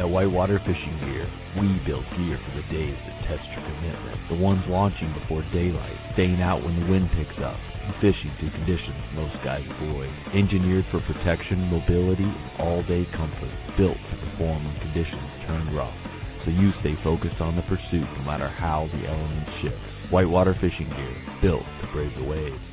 At Whitewater Fishing Gear, we build gear for the days that test your commitment. The ones launching before daylight, staying out when the wind picks up, and fishing through conditions most guys avoid. Engineered for protection, mobility, and all-day comfort. Built to perform when conditions turn rough, so you stay focused on the pursuit no matter how the elements shift. Whitewater Fishing Gear, built to brave the waves.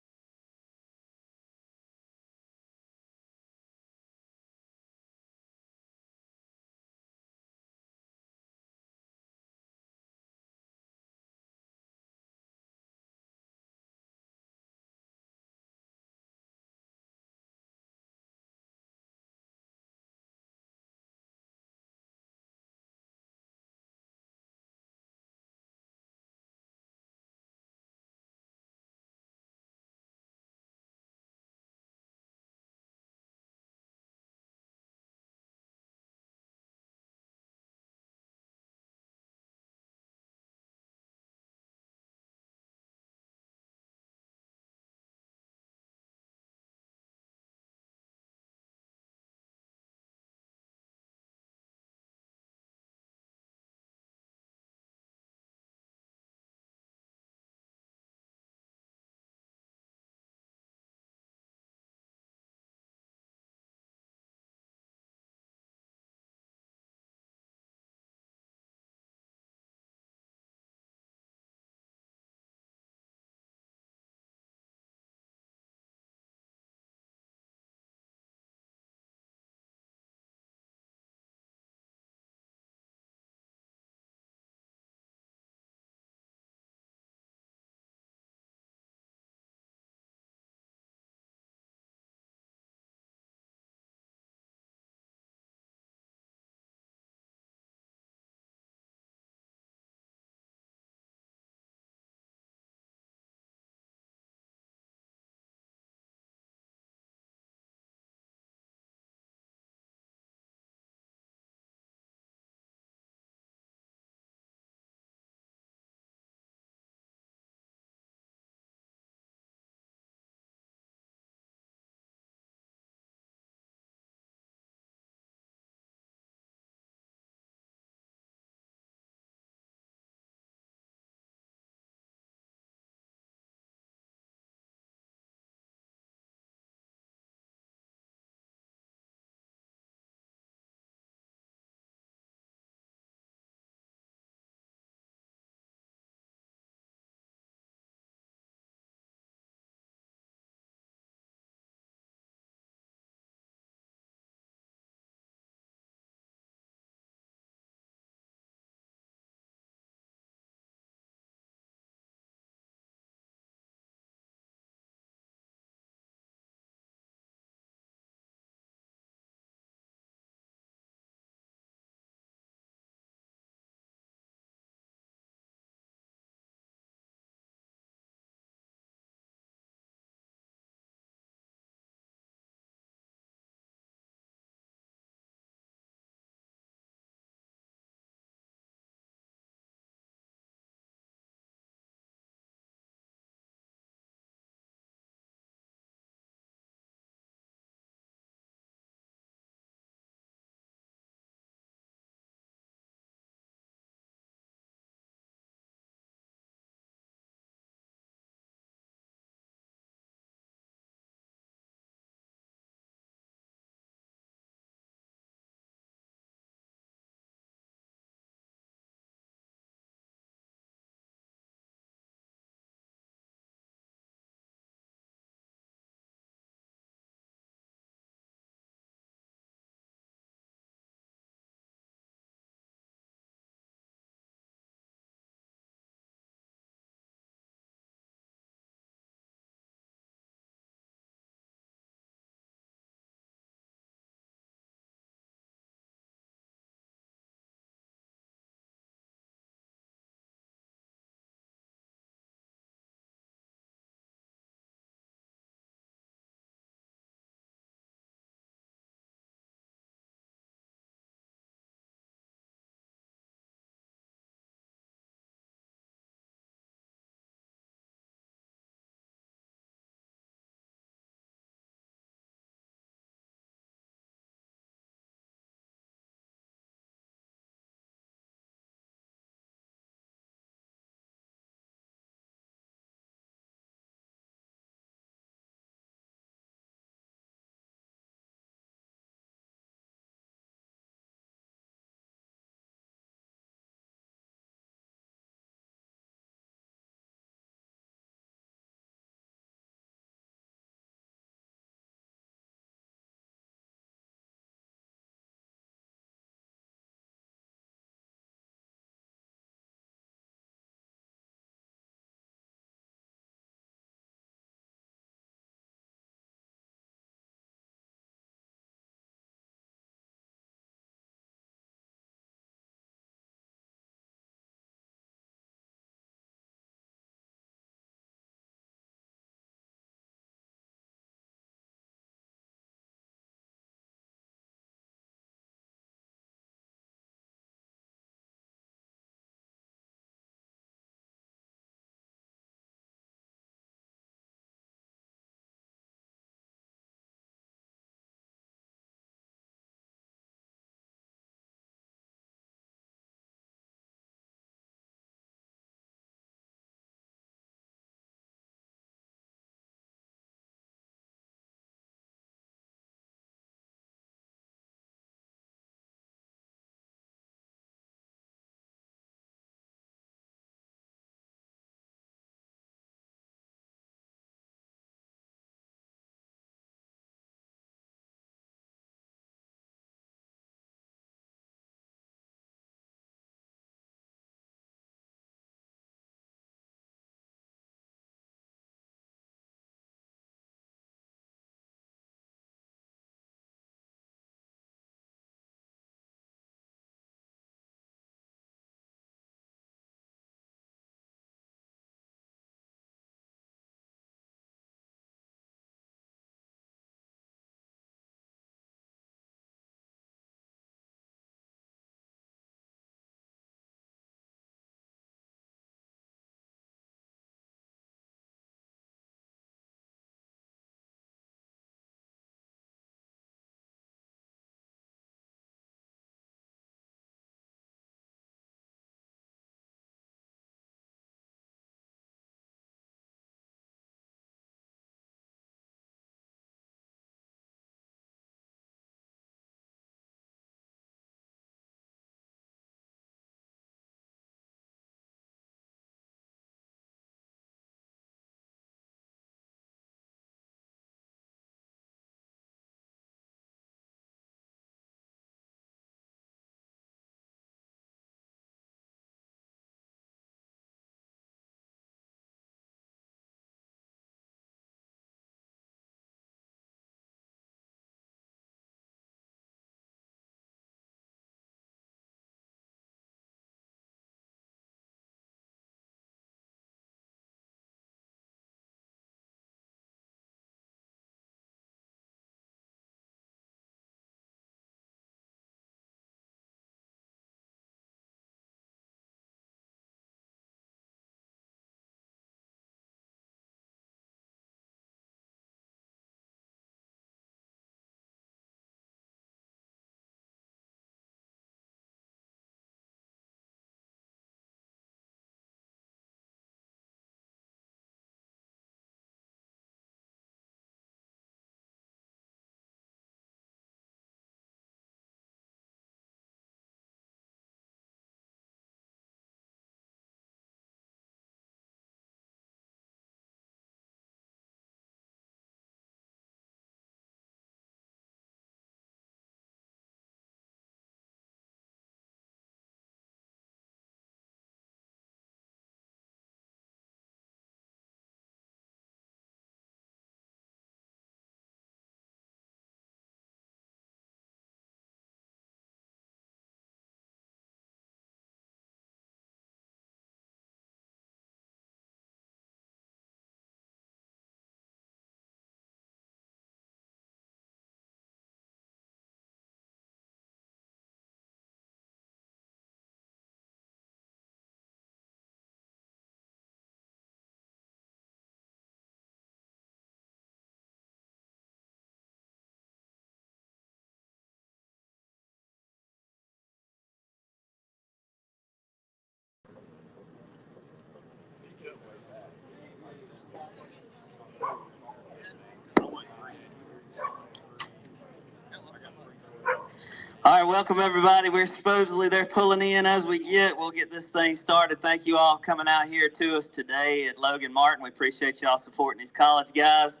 All right, welcome everybody. We're supposedly they're pulling in as we get. We'll get this thing started. Thank you all coming out here to us today at Logan Martin. We appreciate y'all supporting these college guys.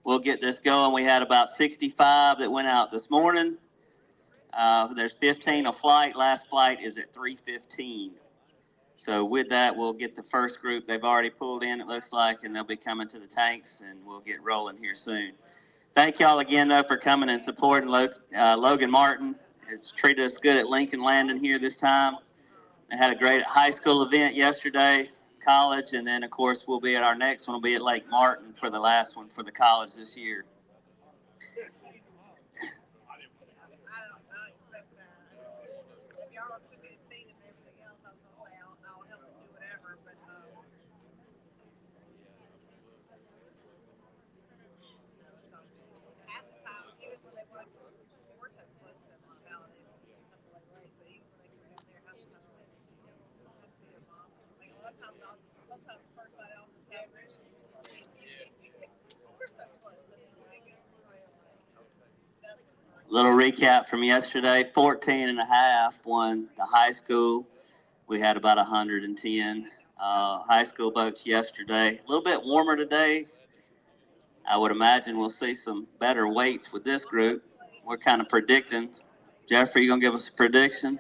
We'll get this going. We had about 65 that went out this morning. There's 15 a flight. Last flight is at 3:15. So with that, we'll get the first group. They've already pulled in, it looks like, and they'll be coming to the tanks, and we'll get rolling here soon. Thank y'all again, though, for coming and supporting Logan Martin. It's treated us good at Lincoln Landing here this time. They had a great high school event yesterday, college, and then, of course, we'll be at our next one. We'll be at Lake Martin for the last one for the college this year. Little recap from yesterday, 14 and a half won the high school. We had about 110 high school boats yesterday. A little bit warmer today. I would imagine we'll see some better weights with this group. We're kind of predicting. Jeffrey, you going to give us a prediction?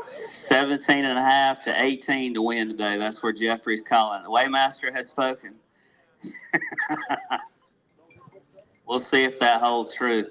17 and a half to 18 to win today. That's where Jeffrey's calling. The Waymaster has spoken. We'll see if that holds true.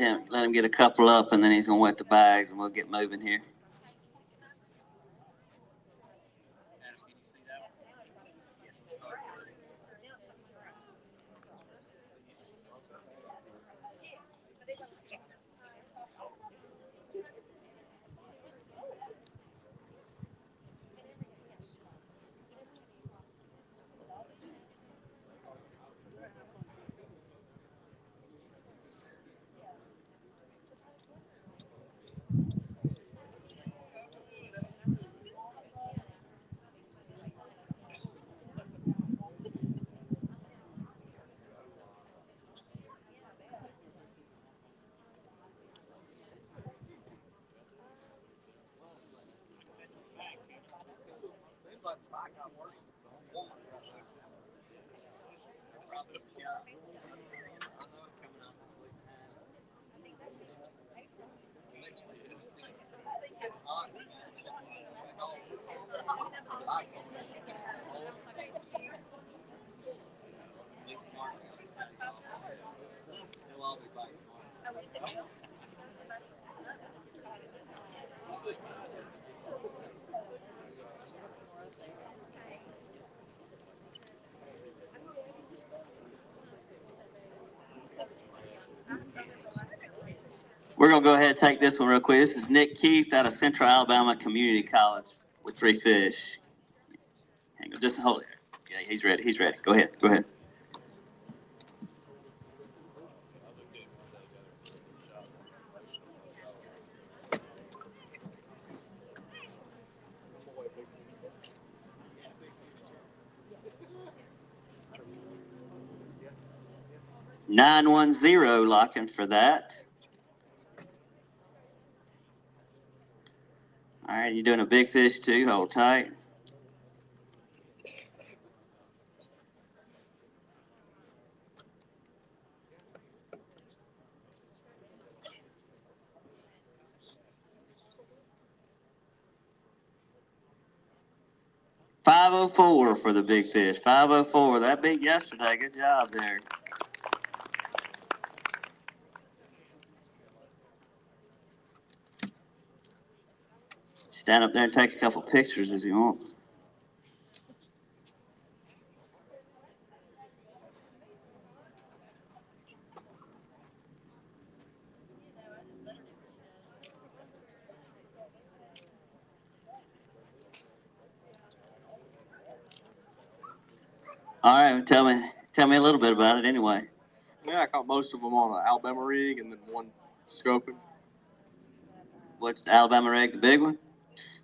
let him get a couple up, and then he's gonna wet the bags, and we'll get moving here. We're going to go ahead and take this one real quick. This is Nick Keith out of Central Alabama Community College with 3 fish. Hang on, just hold it. Yeah, he's ready. He's ready. Go ahead. Go ahead. $910 locking for that. All right, you're doing a big fish too. Hold tight. $504 for the big fish. $504. That big yesterday. Good job there. Stand up there and take a couple pictures if you want. All right, tell me a little bit about it anyway. Yeah, I caught most of them on an Alabama rig and then one scoping. What's the Alabama rig, the big one?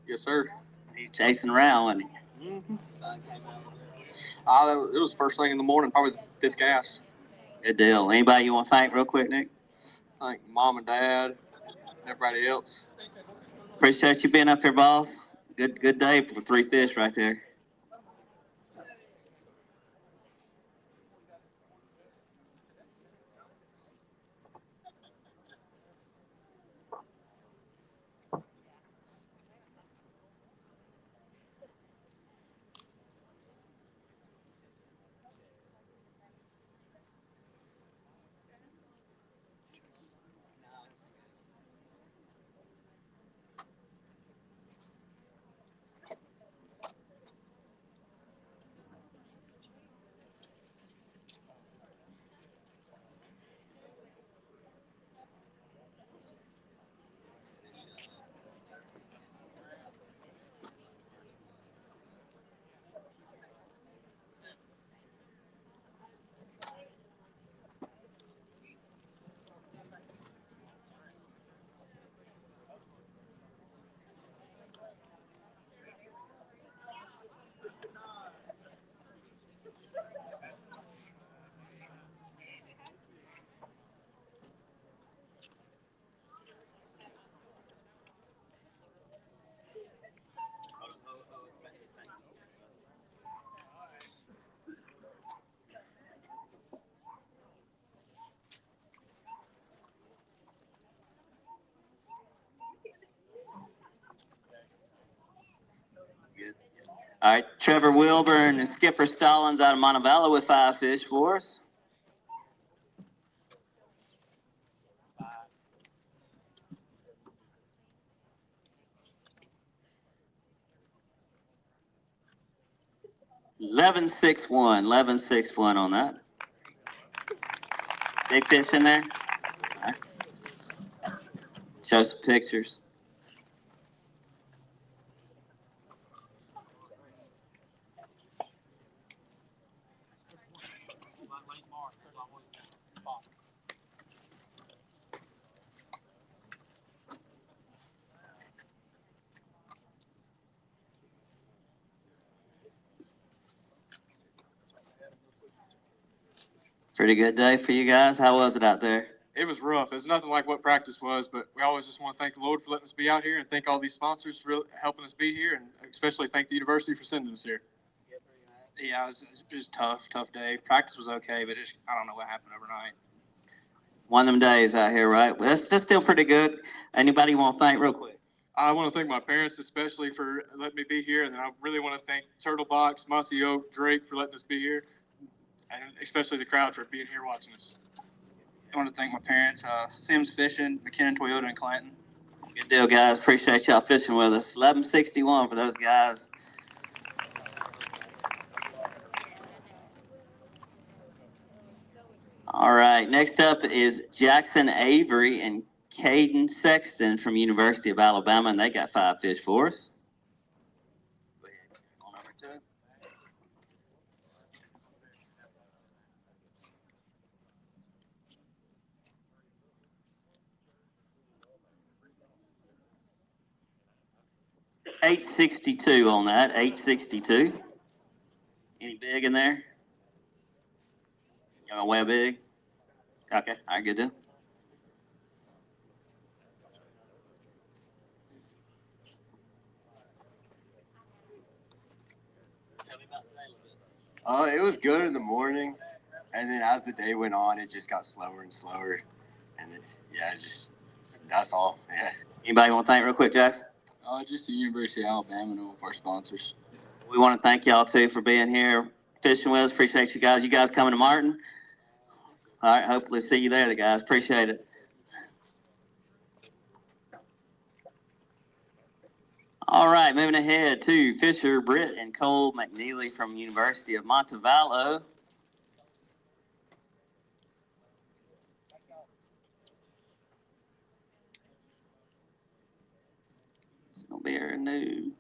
Yes, sir. He's chasing around, wasn't he? Mm-hmm. It was first thing in the morning, probably the 5th cast. Good deal. Anybody you want to thank real quick, Nick? Thank mom and dad, everybody else. Appreciate you being up here, boss. Good day for 3 fish right there. All right, Trevor Wilburn and Skipper Stallings out of Montevallo with 5 fish for us. 11-6-1. 11-6-1 on that. Big fish in there. All right. Show some pictures. Pretty good day for you guys. How was it out there? It was rough. It's nothing like what practice was, but we always just want to thank the Lord for letting us be out here and thank all these sponsors for helping us be here, and especially thank the university for sending us here. Yeah, it was tough day. Practice was okay, but I don't know what happened overnight. One of them days out here, right? Well, that's still pretty good. Anybody you want to thank real quick? I want to thank my parents especially for letting me be here, and then I really want to thank Turtle Box, Mossy Oak, Drake for letting us be here, and especially the crowd for being here watching us. I want to thank my parents, Sims Fishing, McKinnon Toyota, and Clanton. Good deal, guys. Appreciate y'all fishing with us. 11-61 for those guys. All right. Next up is Jackson Avery and Caden Sexton from University of Alabama, and they got 5 fish for us. Go ahead. On over to it. $8.62 on that. $8.62. Any big in there? You gonna weigh big? Okay. All right. Good deal. Tell me about the day a little bit. It was good in the morning, and then as the day went on, it just got slower and slower, and that's all. Yeah. Anybody want to thank real quick, Jackson? Just the University of Alabama and all of our sponsors. We want to thank y'all too for being here, fishing with us. Appreciate you guys. You guys coming to Martin? All right. Hopefully see you there, guys. Appreciate it. All right, moving ahead to Fisher, Britt, and Cole McNeely from University of Montevallo. It's gonna be our new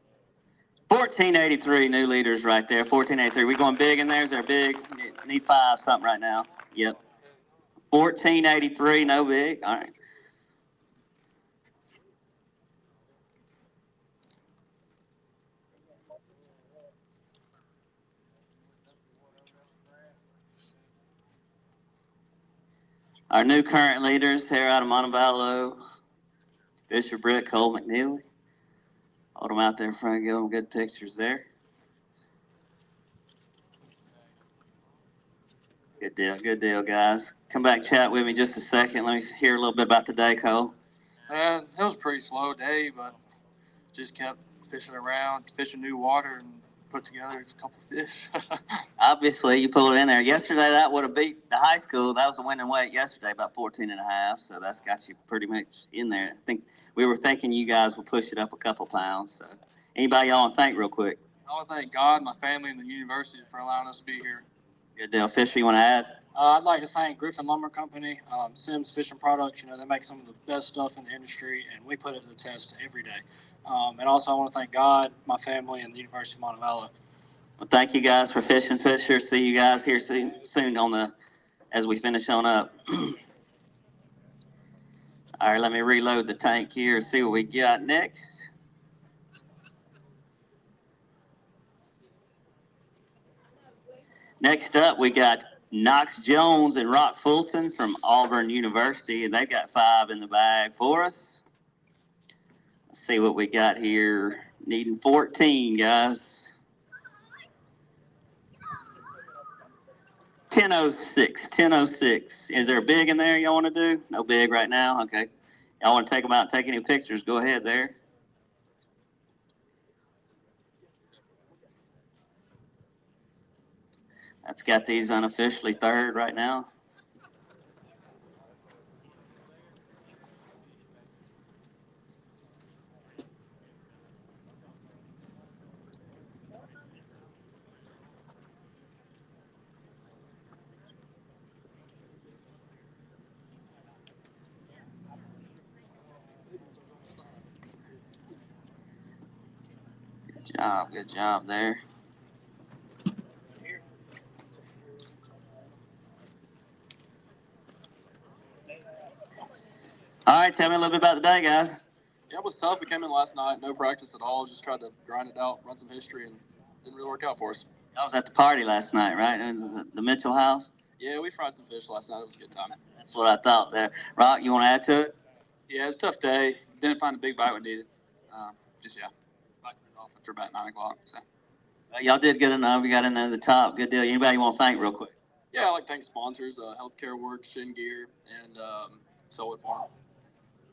1483 new leaders right there. 1483. We going big in there? Is there big? Need 5 something right now. Yep. 1483, no big. All right. Our new current leaders here out of Montevallo, Fisher, Britt, Cole McNeely. Hold them out there in front, give them good pictures there. Good deal, guys. Come back, chat with me just a second. Let me hear a little bit about the day, Cole. It was a pretty slow day, but just kept fishing around, fishing new water, and put together a couple fish. Obviously, you pulled it in there. Yesterday, that would have beat the high school. That was the winning weight yesterday, about 14.5. So that's got you pretty much in there. I think we were thinking you guys would push it up a couple pounds. So anybody y'all want to thank real quick? I want to thank God, my family, and the university for allowing us to be here. Good deal. Fisher, you want to add? I'd like to thank Griffin Lumber Company, Sims Fishing Products. They make some of the best stuff in the industry, and we put it to the test every day. And also, I want to thank God, my family, and the University of Montevallo. Well, thank you guys for fishing, Fisher. See you guys here soon on as we finish on up. All right, let me reload the tank here and see what we got next. Next up, we got Knox Jones and Rock Fulton from Auburn University, and they've got 5 in the bag for us. Let's see what we got here. Needing 14, guys. 10:06. 10:06. Is there a big in there y'all want to do? No big right now? Okay. Y'all want to take them out and take any pictures? Go ahead there. That's got these unofficially 3rd right now. Good job there. All right, tell me a little bit about the day, guys. Yeah, it was tough. We came in last night, no practice at all. Just tried to grind it out, run some history, and didn't really work out for us. I was at the party last night, right? It was the Mitchell house. Yeah, we fried some fish last night. It was a good time. That's what I thought there. Rock, you want to add to it? Yeah, it was a tough day. Didn't find a big bite we needed. Bite off after about 9 o'clock. So. Y'all did good enough. You got in there at the top. Good deal. Anybody you want to thank real quick? Yeah, I like to thank sponsors, Healthcare Works, Shin Gear, and Selwood Farm.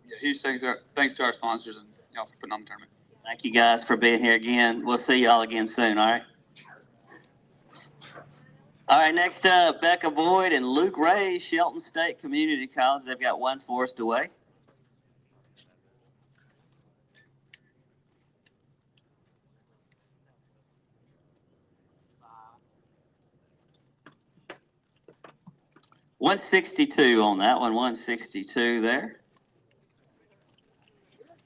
Yeah, huge thanks to our sponsors and y'all for putting on the tournament. Thank you guys for being here again. We'll see y'all again soon, all right? All right, next up, Becca Boyd and Luke Ray, Shelton State Community College. They've got one forced away. .162 on that one, 162 there.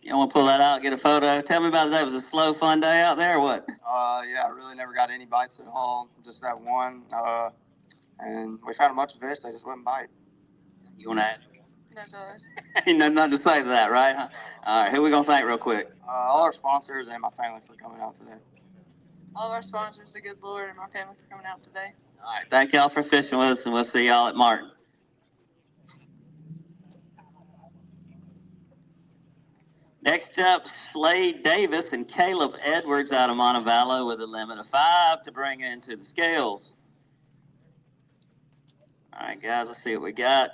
You want to pull that out, get a photo? Tell me about that. Was it a slow, fun day out there or what? Yeah, I really never got any bites at all. Just that one. And we found a bunch of fish. They just wouldn't bite. You want to add? No, sorry. Ain't nothing to say to that, right? Huh? All right, who we going to thank real quick? All our sponsors and my family for coming out today. All of our sponsors, the good Lord, and my family for coming out today. All right, thank y'all for fishing with us, and we'll see y'all at Martin. Next up, Slade Davis and Caleb Edwards out of Montevallo with a limit of 5 to bring into the scales. All right, guys, let's see what we got.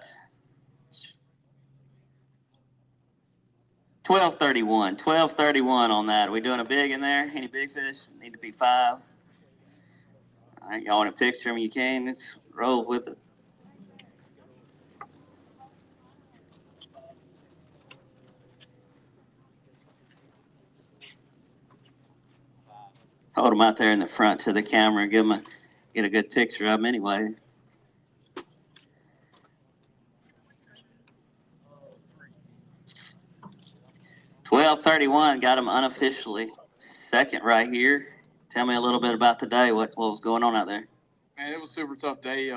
1231 on that. Are we doing a big in there? Any big fish? Need to be 5. All right, y'all want to picture them? You can. Let's roll with it. Hold them out there in the front to the camera and get a good picture of them anyway. .1231 got them unofficially second right here. Tell me a little bit about the day. What was going on out there? Man, it was a super tough day.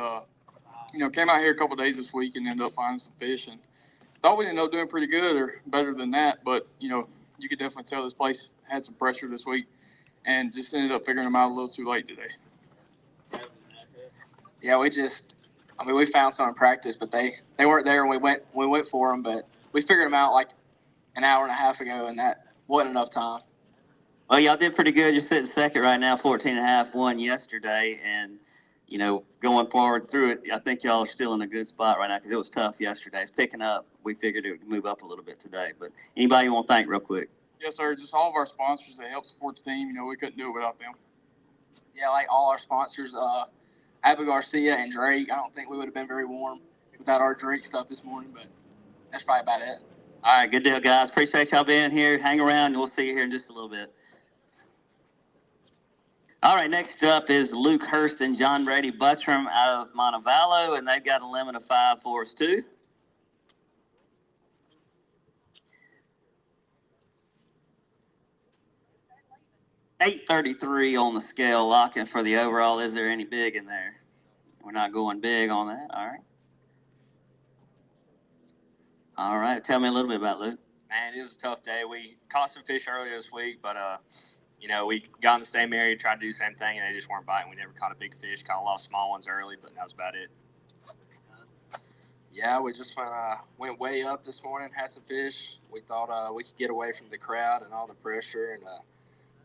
Came out here a couple of days this week and ended up finding some fish and thought we'd end up doing pretty good or better than that. But, you could definitely tell this place had some pressure this week and just ended up figuring them out a little too late today. Yeah, we found some in practice, but they weren't there and we went for them, but we figured them out like an hour and a half ago and that wasn't enough time. Well, y'all did pretty good. You're sitting second right now, 14.5, won yesterday. And, going forward through it, I think y'all are still in a good spot right now because it was tough yesterday. It's picking up. We figured it would move up a little bit today. But anybody you want to thank real quick? Yes, sir. Just all of our sponsors that help support the team. We couldn't do it without them. Yeah, like all our sponsors, Abu Garcia and Drake. I don't think we would have been very warm without our Drake stuff this morning, but that's probably about it. All right, good deal, guys. Appreciate y'all being here. Hang around, and we'll see you here in just a little bit. All right, next up is Luke Hurst and John Brady Buttram out of Montevallo, and they've got a limit of 5 for us, too. .833 on the scale, locking for the overall. Is there any big in there? We're not going big on that. All right. All right. Tell me a little bit about Luke. Man, it was a tough day. We caught some fish earlier this week, but we got in the same area, tried to do the same thing, and they just weren't biting. We never caught a big fish. Caught a lot of small ones early, but that was about it. Yeah, we just went way up this morning, had some fish. We thought we could get away from the crowd and all the pressure. And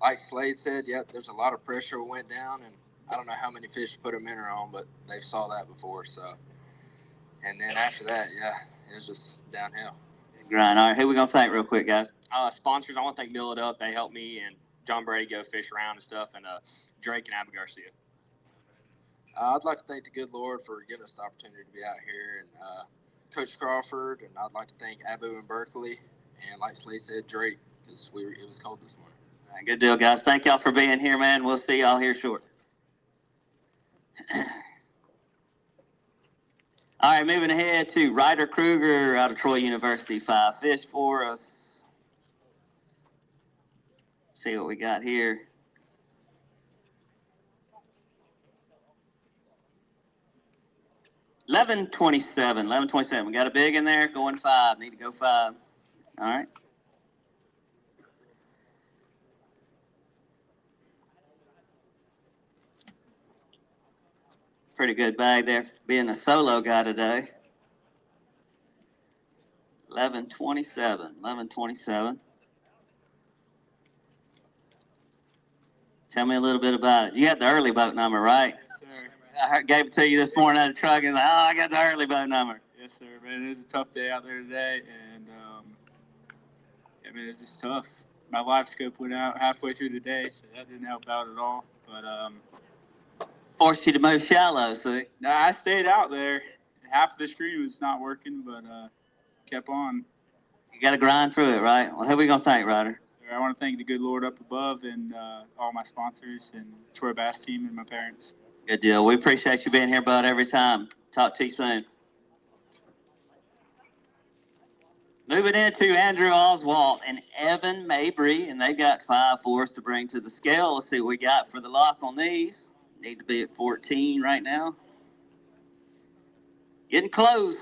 like Slade said, there's a lot of pressure. We went down, and I don't know how many fish to put a minnow on, but they saw that before. So, and then after that, it was just downhill. Grind. All right, who we gonna thank real quick, guys? Sponsors, I want to thank Mill It Up. They helped me and John Brady go fish around and stuff, and Drake and Abu Garcia. I'd like to thank the good Lord for giving us the opportunity to be out here, and Coach Crawford, and I'd like to thank Abu and Berkeley, and like Slade said, Drake, because it was cold this morning. All right, good deal, guys. Thank y'all for being here, man. We'll see y'all here short. All right, moving ahead to Ryder Kruger out of Troy University, 5 fish for us. See what we got here. 11:27. 11:27. We got a big in there. Going 5. Need to go 5. All right. Pretty good bag there, being a solo guy today. 11:27. 11:27. Tell me a little bit about it. You had the early boat number, right? Yes, sir. Gave it to you this morning at the truck and like, oh, I got the early boat number. Yes, sir, man. It was a tough day out there today, and I mean, it's just tough. My life scope went out halfway through the day, so that didn't help out at all. But Forced you to move shallow, see? no, I stayed out there. Half of the screen was not working, but kept on. You got to grind through it, right? Well, who we going to thank, Ryder? I want to thank the good Lord up above and all my sponsors and Troy Bass team and my parents. Good deal. We appreciate you being here, bud, every time. Talk to you soon. Moving into Andrew Oswalt and Evan Mabry, and they've got 5 for us to bring to the scale. Let's see what we got for the lock on these. Need to be at 14 right now. Getting close.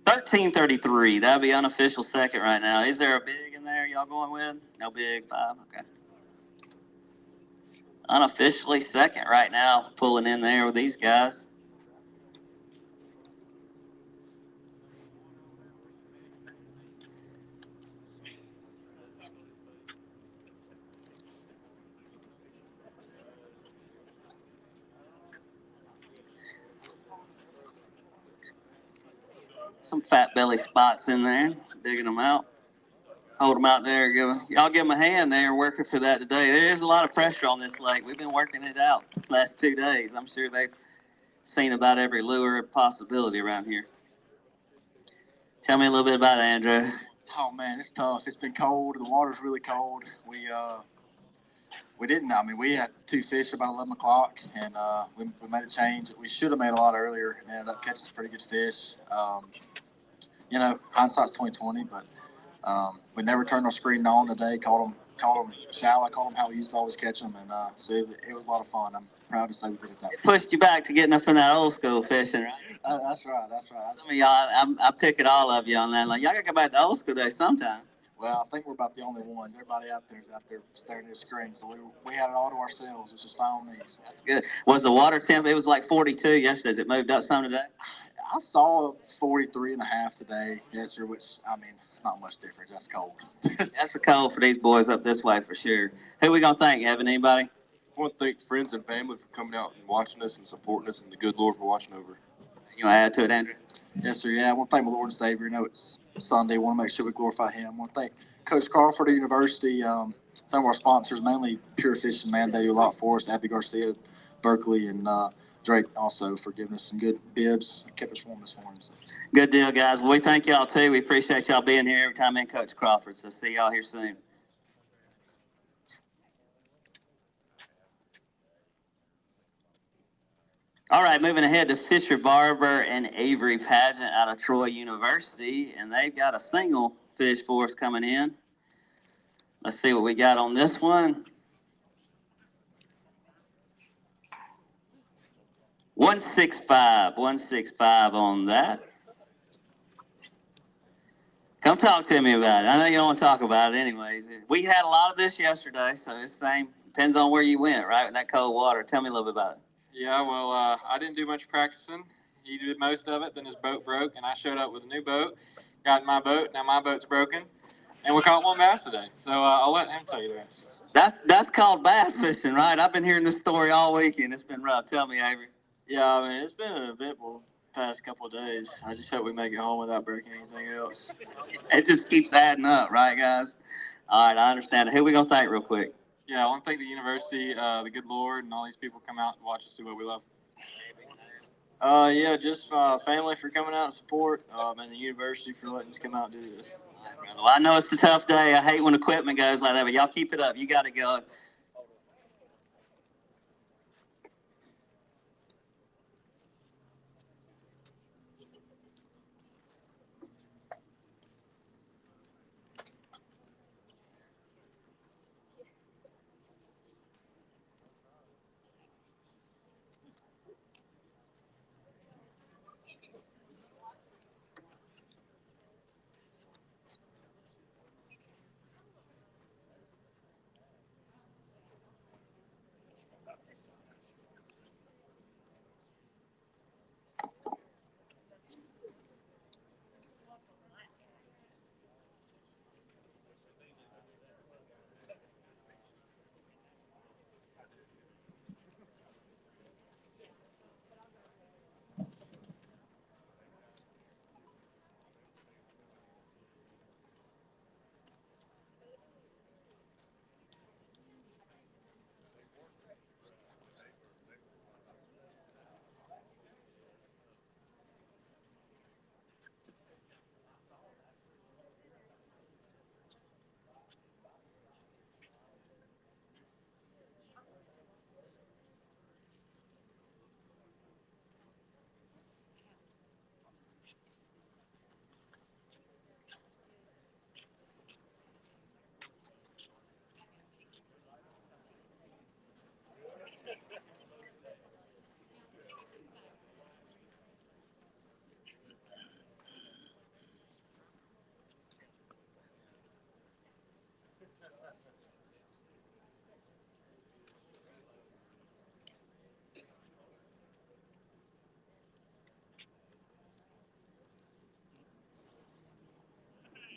13:33. That'll be unofficial second right now. Is there a big in there y'all going with? No big. 5. Okay. Unofficially second right now, pulling in there with these guys. Some fat belly spots in there, digging them out. Hold them out there. Y'all give them a hand there working for that today. There is a lot of pressure on this lake. We've been working it out the last 2 days. I'm sure they've seen about every lure possibility around here. Tell me a little bit about it, Andrew. Oh man, it's tough. It's been cold. The water's really cold. We didn't. I mean, we had 2 fish about 11 o'clock, and we made a change. We should have made a lot earlier, and ended up catching some pretty good fish. You know, hindsight's 20/20, but we never turned our screen on today. Caught them shallow. Caught them how we used to always catch them, and so it was a lot of fun. I'm proud to say we did it that way. It pushed you back to getting up in that old school fishing, right? That's right. That's right. Some of y'all, I pick at all of you on that. Like, y'all got to go back to old school days sometime. Well, I think we're about the only ones. Everybody out there is out there staring at the screen, so we had it all to ourselves, which is fine with me. So. That's good. Was the water temp? It was like 42 yesterday. Has it moved up some today? I saw 43.5 today, yes, sir, which, I mean, it's not much difference. That's cold. That's a cold for these boys up this way for sure. Who we going to thank, Evan? Anybody? I want to thank friends and family for coming out and watching us and supporting us, and the good Lord for watching over. You want to add to it, Andrew? Yes, sir. Yeah, I want to thank my Lord and Savior. You know, it's Sunday. I want to make sure we glorify Him. I want to thank Coach Crawford at University, some of our sponsors, mainly Pure Fishing, man. They do a lot for us. Abby Garcia, Berkeley, and Drake also for giving us some good bibs. Kept us warm this morning. So. Good deal, guys. Well, we thank y'all, too. We appreciate y'all being here every time in Coach Crawford. So see y'all here soon. All right, moving ahead to Fisher Barber and Avery Pageant out of Troy University, and they've got a single fish for us coming in. Let's see what we got on this one. 165 on that. Come talk to me about it. I know you don't want to talk about it anyways. We had a lot of this yesterday, so it's the same. Depends on where you went, right, with that cold water. Tell me a little bit about it. Yeah, well, I didn't do much practicing. He did most of it, then his boat broke, and I showed up with a new boat, got in my boat. Now my boat's broken, and we caught 1 bass today. So I'll let him tell you the rest. That's called bass fishing, right? I've been hearing this story all weekend. It's been rough. Tell me, Avery. Yeah, I mean, it's been an eventful past couple of days. I just hope we make it home without breaking anything else. It just keeps adding up, right, guys? All right, I understand it. Who we going to thank real quick? Yeah, I want to thank the university, the good Lord, and all these people come out and watch us do what we love. Yeah, just my family for coming out and support, and the university for letting us come out and do this. Well, I know it's a tough day. I hate when equipment goes like that, but y'all keep it up. You got to go.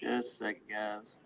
Just a second, guys.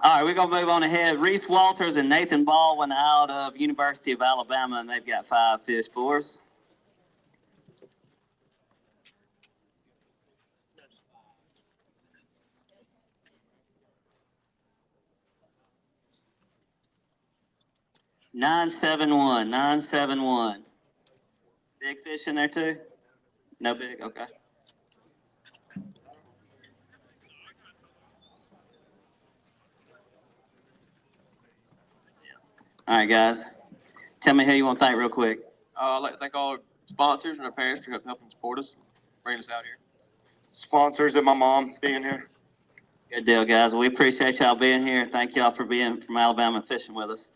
All right, we're going to move on ahead. Reese Walters and Nathan Baldwin out of University of Alabama, and they've got 5 fish for us. $971. Big fish in there too? No big, okay. All right, guys. Tell me who you want to thank real quick. I'd like to thank all our sponsors and our parents for helping support us, bring us out here. Sponsors and my mom being here. Good deal, guys. We appreciate y'all being here. Thank y'all for being from Alabama and fishing with us.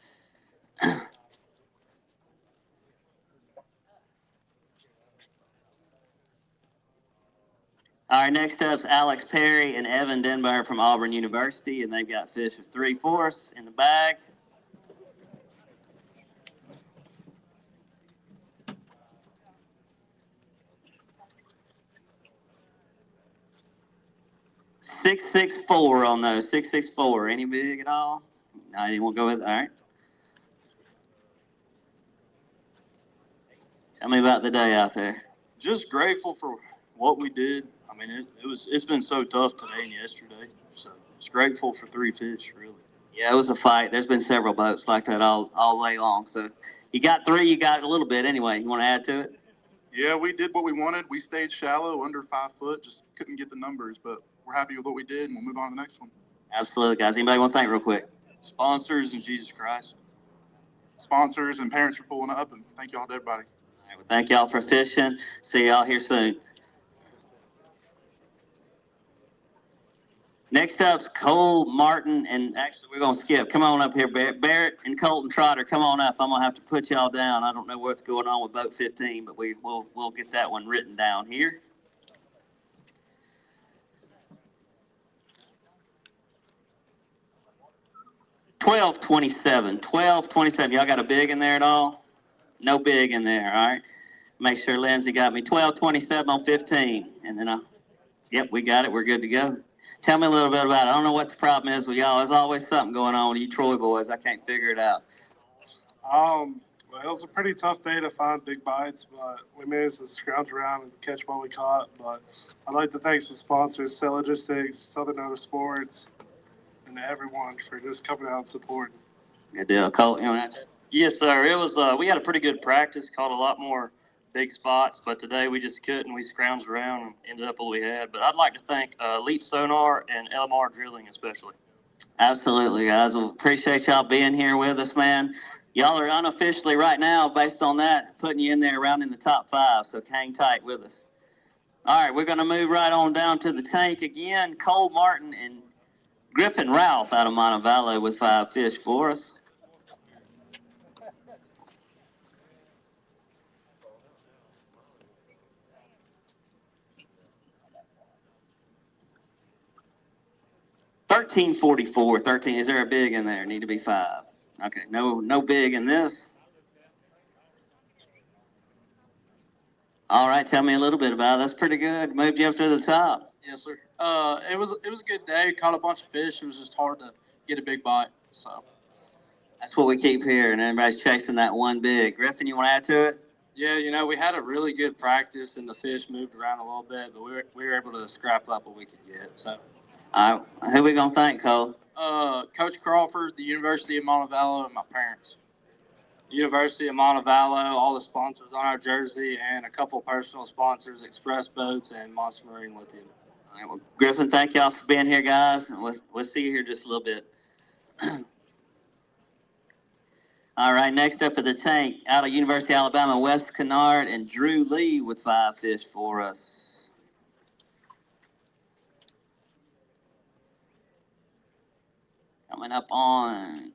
All right, next up's Alex Perry and Evan Denbar from Auburn University, and they've got fish of 3 for us in the bag. $664 on those. 664. Any big at all? No, you won't go with. All right. Tell me about the day out there. Just grateful for what we did. I mean, it's been so tough today and yesterday. So just grateful for 3 fish, really. Yeah, it was a fight. There's been several boats like that all day long. So you got 3. You got a little bit anyway. You want to add to it? Yeah, we did what we wanted. We stayed shallow, under 5 foot. Just couldn't get the numbers, but we're happy with what we did, and we'll move on to the next one. Absolutely, guys. Anybody want to thank real quick? Sponsors and Jesus Christ. Sponsors and parents for pulling up, and thank y'all to everybody. All right, well, Thank y'all for fishing. See y'all here soon. Next up's Cole, Martin, and actually we're gonna skip. Come on up here, Barrett and Colton Trotter. Come on up. I'm gonna have to put y'all down. I don't know what's going on with boat 15, but we'll get that one written down here. $12.27. Y'all got a big in there at all? No big in there. All right. Make sure Lindsay got me. 12.27 on 15, and then yep, we got it. We're good to go. Tell me a little bit about it. I don't know what the problem is with y'all. There's always something going on with you Troy boys. I can't figure it out. Well, it was a pretty tough day to find big bites, but we managed to scrounge around and catch what we caught. But I'd like to thank some sponsors, Cell Logistics, Southern Motorsports, and everyone for just coming out and supporting. Good deal. Cole, you want to? Yes, sir. It was. We had a pretty good practice. Caught a lot more big spots, but today we just couldn't. We scrounged around and ended up what we had. But I'd like to thank Elite Sonar and LMR Drilling especially. Absolutely, guys. Well, appreciate y'all being here with us, man. Y'all are unofficially right now, based on that, putting you in there around in the top 5. So hang tight with us. All right, we're going to move right on down to the tank again. Cole Martin and Griffin Ralph out of Montevallo with 5 fish for us. $13.44. 13. Is there a big in there? Need to be 5. Okay, no big in this. All right, tell me a little bit about it. That's pretty good. Moved you up to the top. Yes, sir. It was a good day. Caught a bunch of fish. It was just hard to get a big bite. So that's what we keep hearing. Everybody's chasing that one big. Griffin, you want to add to it? Yeah, we had a really good practice, and the fish moved around a little bit, but we were able to scrap up what we could get. So, all right, who we gonna thank, Cole? Coach Crawford, the University of Montevallo, and my parents. University of Montevallo, all the sponsors on our jersey, and a couple personal sponsors, Express Boats and Monster Marine Lithium. All right, well, Griffin, thank y'all for being here, guys. We'll see you here just a little bit. All right, next up at the tank, out of University of Alabama, Wes Kennard and Drew Lee with 5 fish for us. Coming up on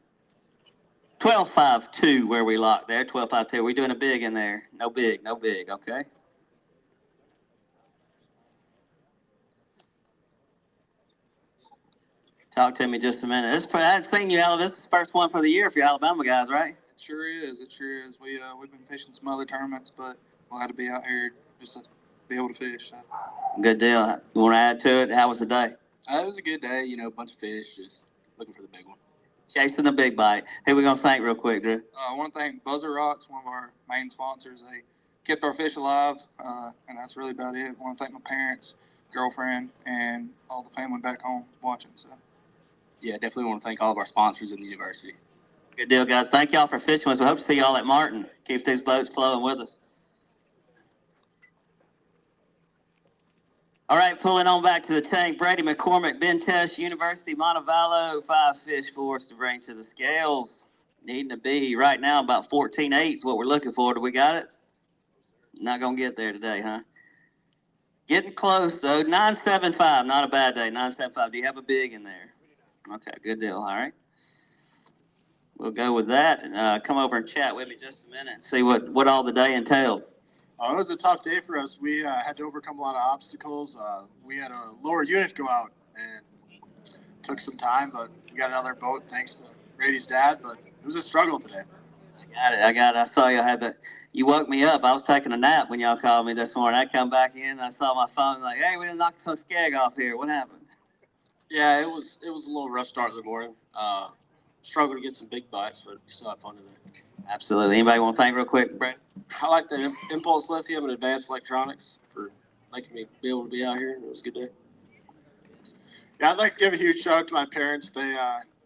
12.52 where we locked there, 12.52. We doing a big in there? No big, okay. Talk to me just a minute. I hadn't seen you, Alabama. This is the first one for the year for your Alabama guys, right? It sure is. We've been fishing some other tournaments, but we'll have to be out here just to be able to fish. So. Good deal. You want to add to it? How was the day? It was a good day. A bunch of fish, just looking for the big one. Chasing the big bite. Who we gonna thank real quick, Drew? I want to thank Buzzer Rocks, one of our main sponsors. They kept our fish alive, and that's really about it. I want to thank my parents, girlfriend, and all the family back home watching. So. Yeah, definitely want to thank all of our sponsors in the university. Good deal, guys. Thank y'all for fishing with us. We hope to see y'all at Martin. Keep these boats flowing with us. All right, pulling on back to the tank. Brady McCormick, Ben Tesh, University Montevallo, 5 fish for us to bring to the scales. Needing to be right now about 14.8 is what we're looking for. Do we got it? Not going to get there today, huh? Getting close, though. 9.75, not a bad day. 9.75. Do you have a big in there? Okay, good deal. All right. We'll go with that and come over and chat with me just a minute and see what all the day entailed. It was a tough day for us. We had to overcome a lot of obstacles. We had a lower unit go out and took some time, but we got another boat thanks to Brady's dad, but it was a struggle today. I got it. I saw y'all had that. You woke me up. I was taking a nap when y'all called me this morning. I come back in and I saw my phone like, hey, we done knocked some skeg off here. What happened? Yeah, it was a little rough start of the morning. Struggled to get some big bites, but still had fun today. Absolutely. Anybody want to thank real quick, Brad? I like the Impulse Lithium and Advanced Electronics for making me be able to be out here. It was a good day. Yeah, I'd like to give a huge shout out to my parents. They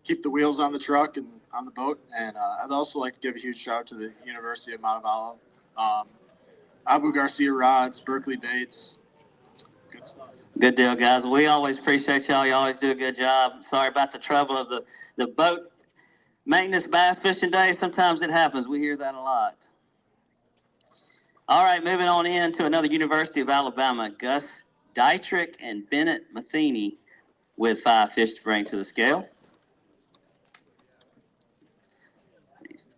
keep the wheels on the truck and on the boat. And I'd also like to give a huge shout out to the University of Montevallo. Abu Garcia Rods, Berkeley Baits. Good stuff. Good deal, guys. We always appreciate y'all. You always do a good job. Sorry about the trouble of the boat maintenance bass fishing day. Sometimes it happens. We hear that a lot. All right, moving on in to another University of Alabama. Gus Dietrich and Bennett Matheny with 5 fish to bring to the scale.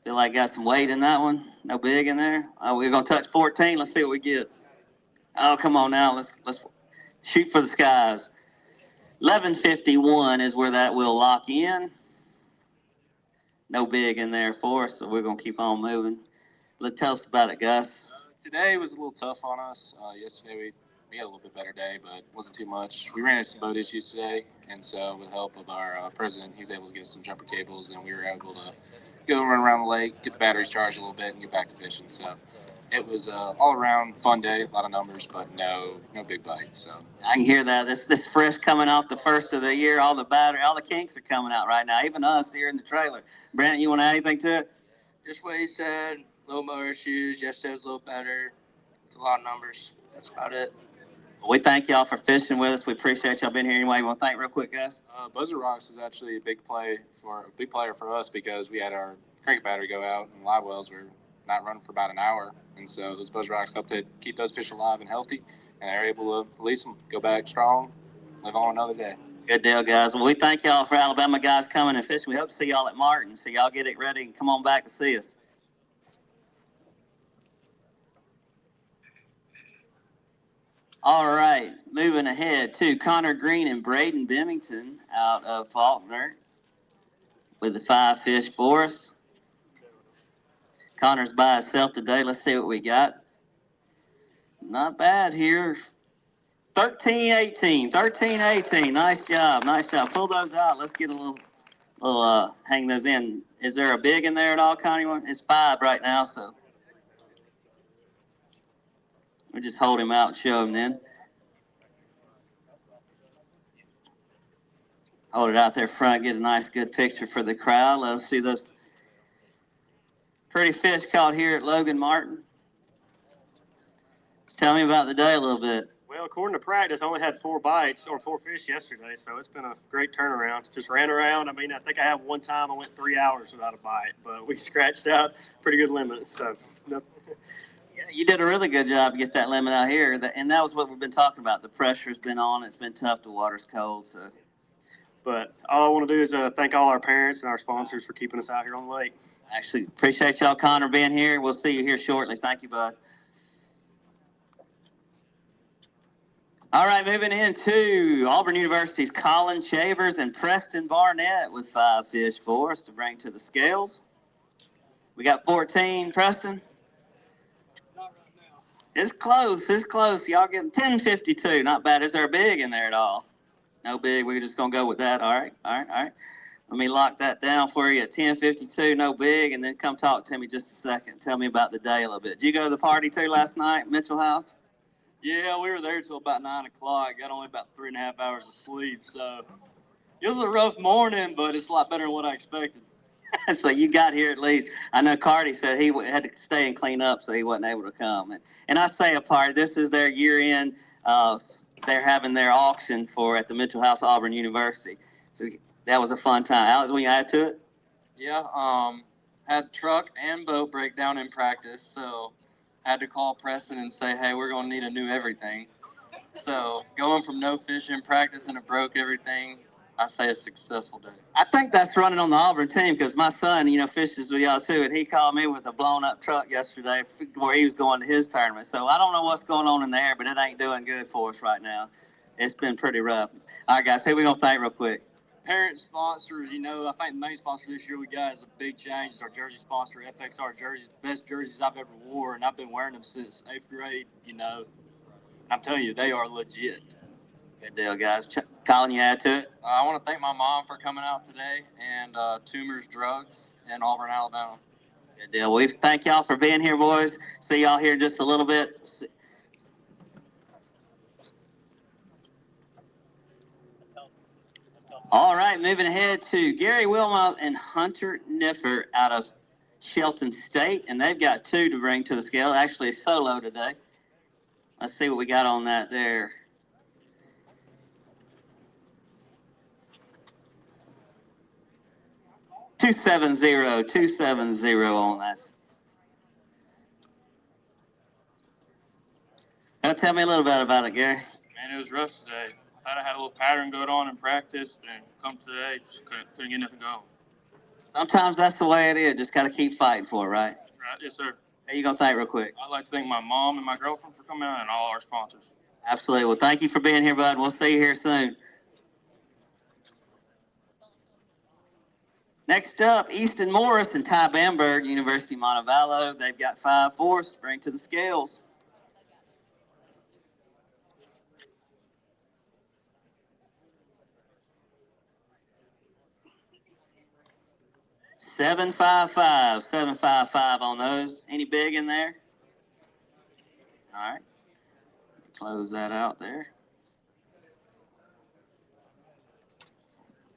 Feel like got some weight in that one. No big in there. We're gonna touch 14. Let's see what we get. Oh, come on now. Let's shoot for the skies. 11:51 is where that will lock in. No big in there for us, so we're gonna keep on moving. Tell us about it, Gus. Today was a little tough on us. Yesterday we had a little bit better day, but wasn't too much. We ran into some boat issues today, and so with the help of our president, he's able to get us some jumper cables, and we were able to go run around the lake, get the batteries charged a little bit, and get back to fishing. So it was all around fun day, a lot of numbers, but no big bites. So I can hear that. This fresh coming off the first of the year. All the kinks are coming out right now. Even us here in the trailer. Brandon, you want to add anything to it? Just what he said. Little more issues. Yesterday was a little better. A lot of numbers. That's about it. We thank y'all for fishing with us. We appreciate y'all being here anyway. You want to thank real quick, guys? Buzzer Rocks was actually a big player for us because we had our crank battery go out and live wells were not running for about an hour, and so those Buzzer Rocks helped to keep those fish alive and healthy, and they're able to release them, go back strong, live on another day. Good deal, guys. Well, we thank y'all for Alabama guys coming and fishing. We hope to see y'all at Martin. So y'all get it ready and come on back to see us. All right, moving ahead to Connor Green and Braden Bennington out of Faulkner with the 5 fish for us. Connor's by himself today. Let's see what we got. Not bad here. 13-18. 13-18. Nice job. Nice job. Pull those out. Let's get a little hang those in. Is there a big in there at all, Connie? It's 5 right now, so we'll just hold him out and show him then. Hold it out there front, get a nice good picture for the crowd. Let us see those pretty fish caught here at Logan Martin. Tell me about the day a little bit. Well, according to practice, I only had 4 bites or 4 fish yesterday, so it's been a great turnaround. Just ran around. I mean, I think I have one time I went 3 hours without a bite, but we scratched out pretty good limits. So, no. Yeah, you did a really good job to get that limit out here, and that was what we've been talking about. The pressure's been on. It's been tough. The water's cold, so. But all I want to do is thank all our parents and our sponsors for keeping us out here on the lake. Actually, appreciate y'all, Connor, being here. We'll see you here shortly. Thank you, bud. All right, moving into Auburn University's Colin Chavers and Preston Barnett with 5 fish for us to bring to the scales. We got 14, Preston. Not right now. It's close. It's close. Y'all getting 10:52. Not bad. Is there a big in there at all? No big. We're just going to go with that. All right. Let me lock that down for you at 10:52. No big. And then come talk to me just a second. Tell me about the day a little bit. Did you go to the party too last night, Mitchell House? Yeah, we were there till about 9 o'clock. Got only about 3.5 hours of sleep. So it was a rough morning, but it's a lot better than what I expected. So you got here at least. I know Cardi said he had to stay and clean up, so he wasn't able to come. And I say a party. This is their year-end. They're having their auction at the Mitchell House Auburn University. So that was a fun time. Alex, will you add to it? Yeah, had truck and boat breakdown in practice, so had to call Preston and say, hey, we're going to need a new everything. So going from no fish in practice and it broke everything, I say a successful day. I think that's running on the Auburn team because my son, fishes with y'all too, and he called me with a blown-up truck yesterday where he was going to his tournament. So I don't know what's going on in there, but it ain't doing good for us right now. It's been pretty rough. All right, guys, who we going to thank real quick? Parent sponsors, I think the main sponsor this year we got is a big change. It's our jersey sponsor, FXR Jerseys, best jerseys I've ever wore, and I've been wearing them since 8th grade, I'm telling you, they are legit. Good deal, guys. Colin, you add to it? I want to thank my mom for coming out today and Tumors Drugs in Auburn, Alabama. Good deal. We thank y'all for being here, boys. See y'all here in just a little bit. All right, moving ahead to Gary Wilmot and Hunter Niffer out of Shelton State, and they've got 2 to bring to the scale. Actually, solo today. Let's see what we got on that there. $270 on that. Tell me a little bit about it, Gary. Man, it was rough today. I thought I had a little pattern going on in practice, and come today, just couldn't get nothing going. Sometimes that's the way it is. Just got to keep fighting for it, right? Right? Yes, sir. Hey, you going to thank real quick? I'd like to thank my mom and my girlfriend for coming out and all our sponsors. Absolutely. Well, thank you for being here, bud. We'll see you here soon. Next up, Easton Morris and Ty Bamberg, University of Montevallo. They've got 5 for us. Bring to the scales. Seven, 755 on those. Any big in there? All right. Close that out there.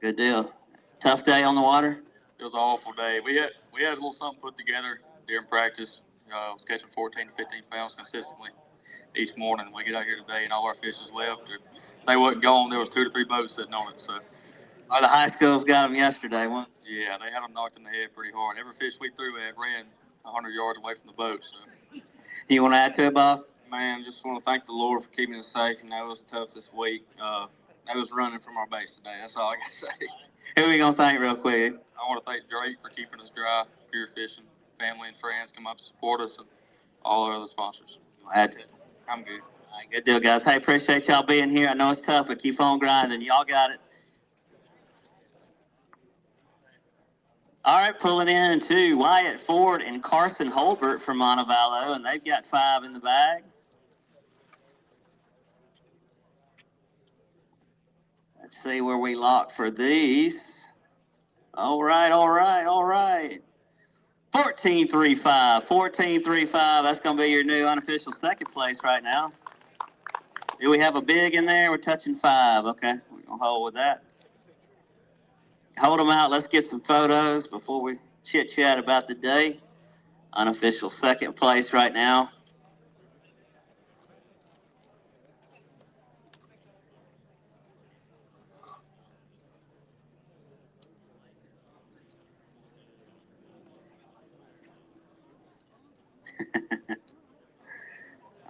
Good deal. Tough day on the water? It was an awful day. We had a little something put together during practice. I was catching 14 to 15 pounds consistently each morning. We get out here today and all our fish is left. They wasn't gone. There was 2 to 3 boats sitting on it. So, the high schools got them yesterday, once. Yeah, they had them knocked in the head pretty hard. Every fish we threw at ran 100 yards away from the boat. So, you want to add to it, boss? Man, just want to thank the Lord for keeping us safe. And that was tough this week. They was running from our base today. That's all I got to say. Who are we going to thank real quick? I want to thank Drake for keeping us dry, pure fishing, family and friends come up to support us, and all our other sponsors. Add to it. I'm good. All right, good deal, guys. Hey, appreciate y'all being here. I know it's tough, but keep on grinding. Y'all got it. All right, pulling in to Wyatt Ford and Carson Holbert from Montevallo, and they've got 5 in the bag. Let's see where we lock for these. All right. 14.35. 14.35. That's going to be your new unofficial second place right now. Do we have a big in there? We're touching 5. Okay, we're going to hold with that. Hold them out. Let's get some photos before we chit-chat about the day. Unofficial second place right now.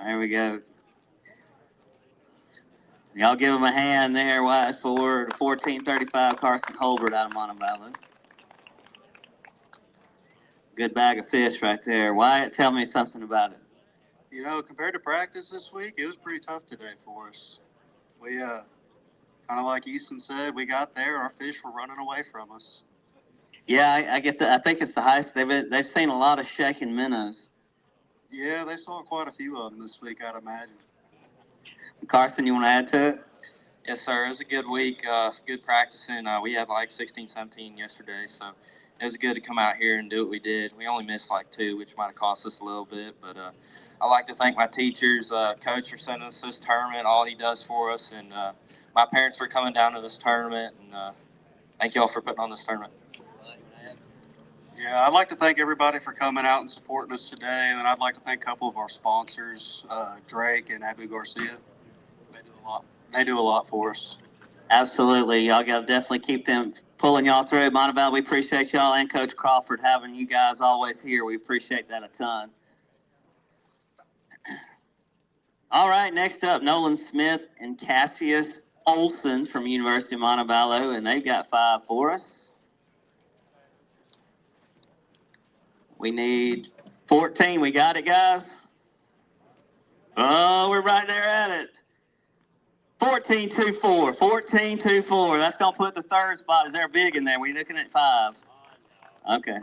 There we go. Y'all give him a hand there, Wyatt Ford, 14.35 Carson Holbert out of Montevallo. Good bag of fish right there. Wyatt, tell me something about it. You know, compared to practice this week, it was pretty tough today for us. We, kind of like Easton said, we got there, our fish were running away from us. Yeah, I get that. I think it's the highest. They've seen a lot of shaking minnows. Yeah, they saw quite a few of them this week, I'd imagine. Carson, you want to add to it? Yes, sir. It was a good week, good practicing. We had like 16, 17 yesterday, so it was good to come out here and do what we did. We only missed like 2, which might have cost us a little bit, but I'd like to thank my teachers, coach for sending us this tournament, all he does for us, and my parents for coming down to this tournament, and thank y'all for putting on this tournament. Yeah, I'd like to thank everybody for coming out and supporting us today, and then I'd like to thank a couple of our sponsors, Drake and Abu Garcia. They do a lot for us. Absolutely. Y'all got to definitely keep them pulling y'all through. Montevallo, we appreciate y'all and Coach Crawford having you guys always here. We appreciate that a ton. All right, next up, Nolan Smith and Cassius Olson from University of Montevallo, and they've got 5 for us. We need 14. We got it, guys? Oh, we're right there at it. 14.24. 14.24. That's going to put the third spot. Is there a big in there? We're looking at 5. Okay.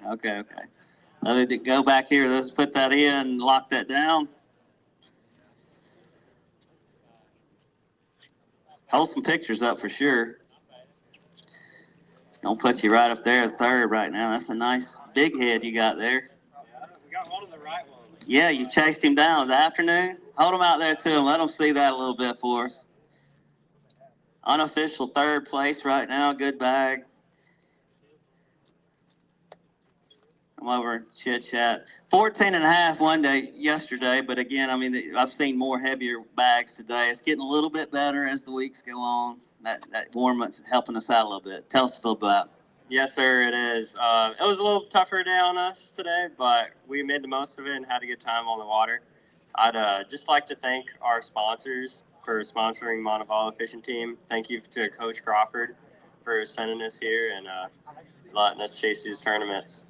Let me go back here. Let's put that in, lock that down. Hold some pictures up for sure. It's going to put you right up there at third right now. That's a nice big head you got there. We got one of the right ones. Yeah, you chased him down this afternoon. Hold him out there to him. Let them see that a little bit for us. Unofficial third place right now. Good bag. Come over and chit-chat. 14.5 one day yesterday, but again, I mean, I've seen more heavier bags today. It's getting a little bit better as the weeks go on. That warm-up's helping us out a little bit. Tell us a little about it. Yes, sir, it is. It was a little tougher day on us today, but we made the most of it and had a good time on the water. I'd just like to thank our sponsors for sponsoring Montevallo Fishing Team. Thank you to Coach Crawford for sending us here and letting us chase these tournaments.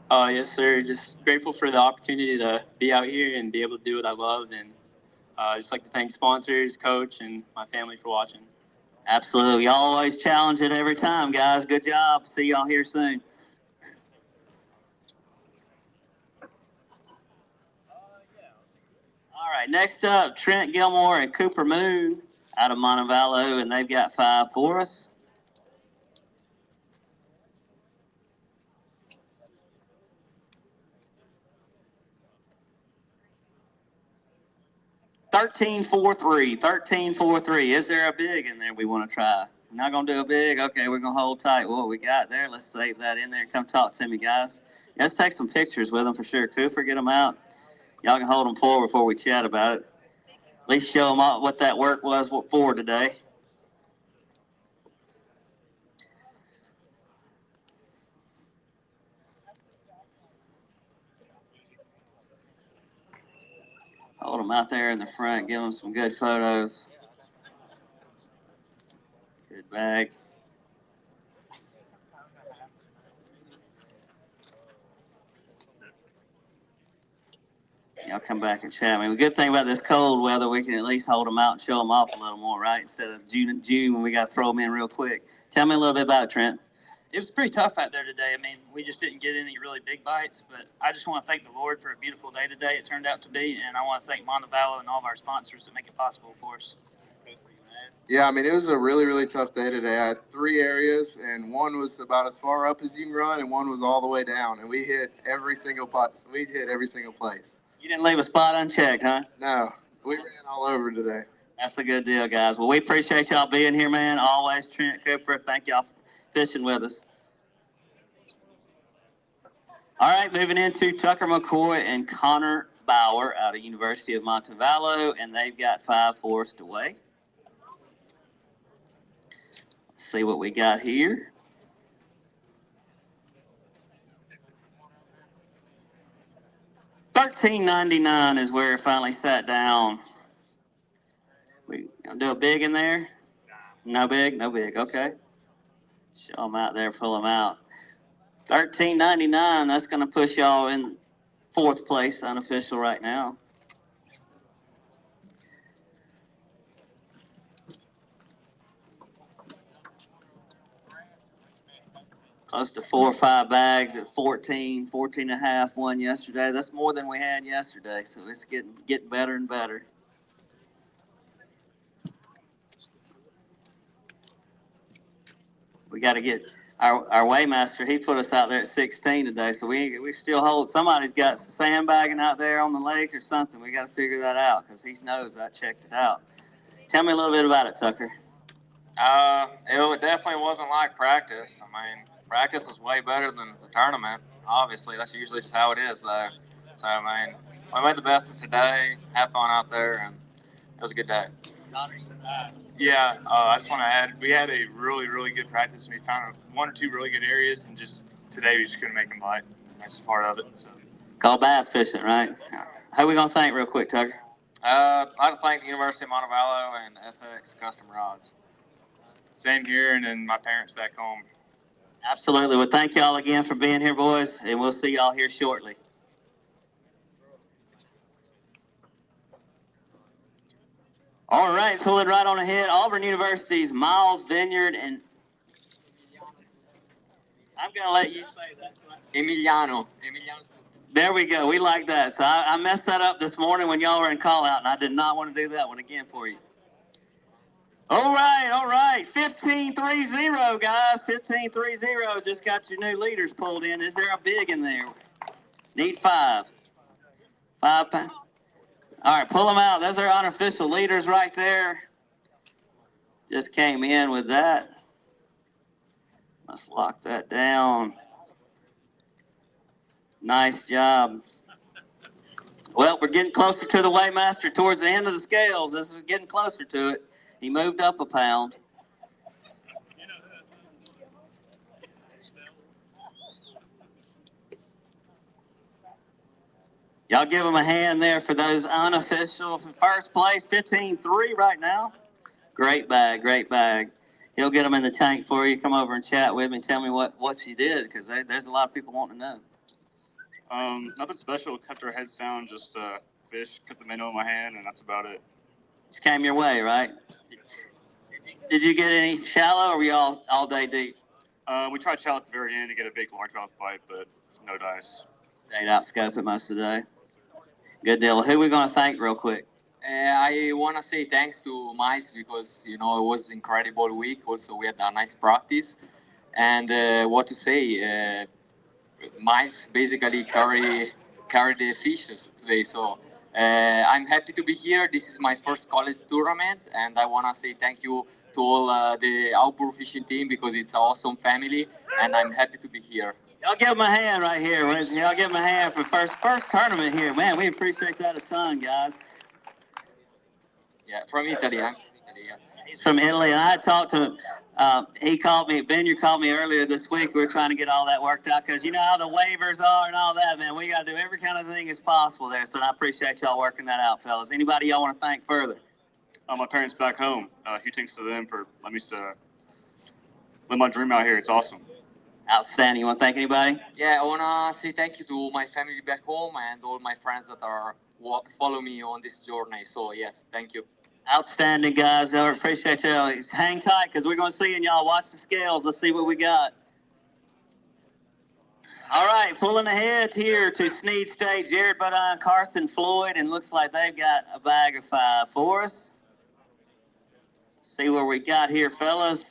Yes, sir. Just grateful for the opportunity to be out here and be able to do what I love. And just like to thank sponsors, coach, and my family for watching. Absolutely. Y'all always challenge it every time, guys. Good job. See y'all here soon. All right, next up, Trent Gilmore and Cooper Moon out of Montevallo, and they've got 5 for us. $13.43. Is there a big in there we want to try? We're not going to do a big? Okay, we're going to hold tight what we got there. Let's save that in there and come talk to me, guys. Let's take some pictures with them for sure. Cooper, get them out. Y'all can hold them forward before we chat about it. At least show them what that work was for today. Hold them out there in the front. Give them some good photos. Good bag. Y'all come back and chat. I mean, the good thing about this cold weather, we can at least hold them out and show them off a little more, right? Instead of June when we got to throw them in real quick. Tell me a little bit about it, Trent. It was pretty tough out there today. I mean, we just didn't get any really big bites, but I just want to thank the Lord for a beautiful day today. It turned out to be, and I want to thank Montevallo and all of our sponsors that make it possible for us. Yeah, I mean, it was a really, really tough day today. I had 3 areas, and one was about as far up as you can run, and one was all the way down. And we hit every single pot. We hit every single place. You didn't leave a spot unchecked, huh? No, we ran all over today. That's a good deal, guys. Well, we appreciate y'all being here, man. Always, Trent, Cooper, thank y'all for fishing with us. All right, moving into Tucker McCoy and Connor Bauer out of University of Montevallo, and they've got 5 for us to weigh. Let's see what we got here. $13.99 is where it finally sat down. We gonna do a big in there? No big? No big. Okay. Show them out there, pull them out. $13.99. That's gonna push y'all in 4th place, unofficial right now. Close to 4 or 5 bags at 14 and a half won yesterday. That's more than we had yesterday, so it's getting better and better. We got to get our weighmaster. He put us out there at 16 today, so we still hold. Somebody's got sandbagging out there on the lake or something. We got to figure that out because he knows I checked it out. Tell me a little bit about it, Tucker. It definitely wasn't like practice. I mean, practice was way better than the tournament. Obviously, that's usually just how it is, though. So, I mean, we made the best of today, had fun out there, and it was a good day. Yeah, I just want to add, we had a really, really good practice. We found 1 or 2 really good areas, and just today we just couldn't make them bite. That's just part of it. So. Call bass fishing, right? Who we gonna thank real quick, Tucker? I'd like to thank the University of Montevallo and FX Custom Rods. Same here, and then my parents back home. Absolutely. Well, thank y'all again for being here, boys, and we'll see y'all here shortly. All right, pulling right on ahead, Auburn University's Miles Vineyard, and I'm going to let you say that. Emiliano. There we go. We like that. So I messed that up this morning when y'all were in call out, and I did not want to do that one again for you. All right. 15-3-0, guys. 15-3-0. Just got your new leaders pulled in. Is there a big in there? Need 5. 5 pounds. All right, pull them out. Those are unofficial leaders right there. Just came in with that. Let's lock that down. Nice job. Well, we're getting closer to the weighmaster towards the end of the scales. This is getting closer to it. He moved up a pound. Y'all give them a hand there for those unofficial. First place, 15-3 right now. Great bag, great bag. He'll get them in the tank for you. Come over and chat with me and tell me what you did, because there's a lot of people wanting to know. Nothing special. Cut their heads down, just fish, cut the minnow in my hand, and that's about it. Just came your way, right? Did you get any shallow, or were you all day deep? We tried shallow at the very end to get a big largemouth bite, but no dice. Stayed out scoping most of the day. Good deal. Who are we going to thank real quick? I want to say thanks to Miles because, it was incredible week. Also, we had a nice practice. And what to say, Miles basically carry the fishes today. So I'm happy to be here. This is my first college tournament. And I want to say thank you to all the outboard fishing team because it's an awesome family. And I'm happy to be here. Y'all give them a hand right here. Y'all give them a hand for first tournament here. Man, we appreciate that a ton, guys. Yeah, from Italy. I'm from Italy. Yeah. He's from Italy, and I talked to him. He called me. Benya called me earlier this week. We were trying to get all that worked out because you know how the waivers are and all that, man. We got to do every kind of thing as possible there. So I appreciate y'all working that out, fellas. Anybody y'all want to thank further? My parents back home. Huge thanks to them for letting me live my dream out here. It's awesome. Outstanding. You want to thank anybody? Yeah, I want to say thank you to my family back home and all my friends that are follow me on this journey. So, yes, thank you. Outstanding, guys. I appreciate y'all. Hang tight because we're going to see you, and y'all watch the scales. Let's see what we got. All right, pulling ahead here to Snead State, Jared Budine, Carson Floyd, and looks like they've got a bag of 5 for us. See where we got here, fellas.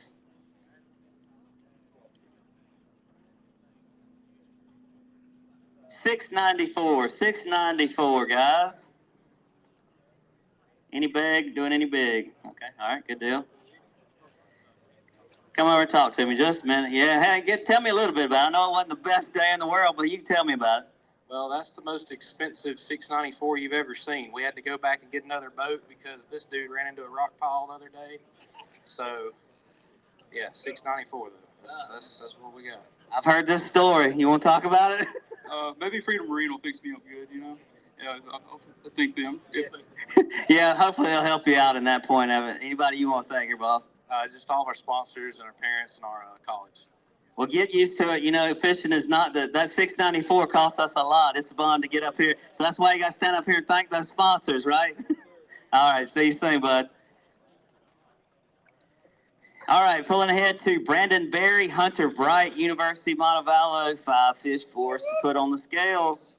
$694, guys. Any big? Doing any big? Okay, all right, good deal. Come over and talk to me just a minute. Yeah, hey, tell me a little bit about it. I know it wasn't the best day in the world, but you can tell me about it. Well, that's the most expensive $694 you've ever seen. We had to go back and get another boat because this dude ran into a rock pile the other day. So, yeah, $694 though. That's what we got. I've heard this story. You want to talk about it? Maybe Freedom Marine will fix me up good, Yeah, I think them. Yeah, hopefully they'll help you out in that point of it. Anybody you want to thank here, boss? Just all of our sponsors and our parents and our college. Well, get used to it. Fishing is not that $694 costs us a lot. It's a bond to get up here. So that's why you got to stand up here and thank those sponsors, right? All right, see you soon, bud. All right, pulling ahead to Brandon Berry, Hunter Bright, University of Montevallo, 5 fish for us to put on the scales.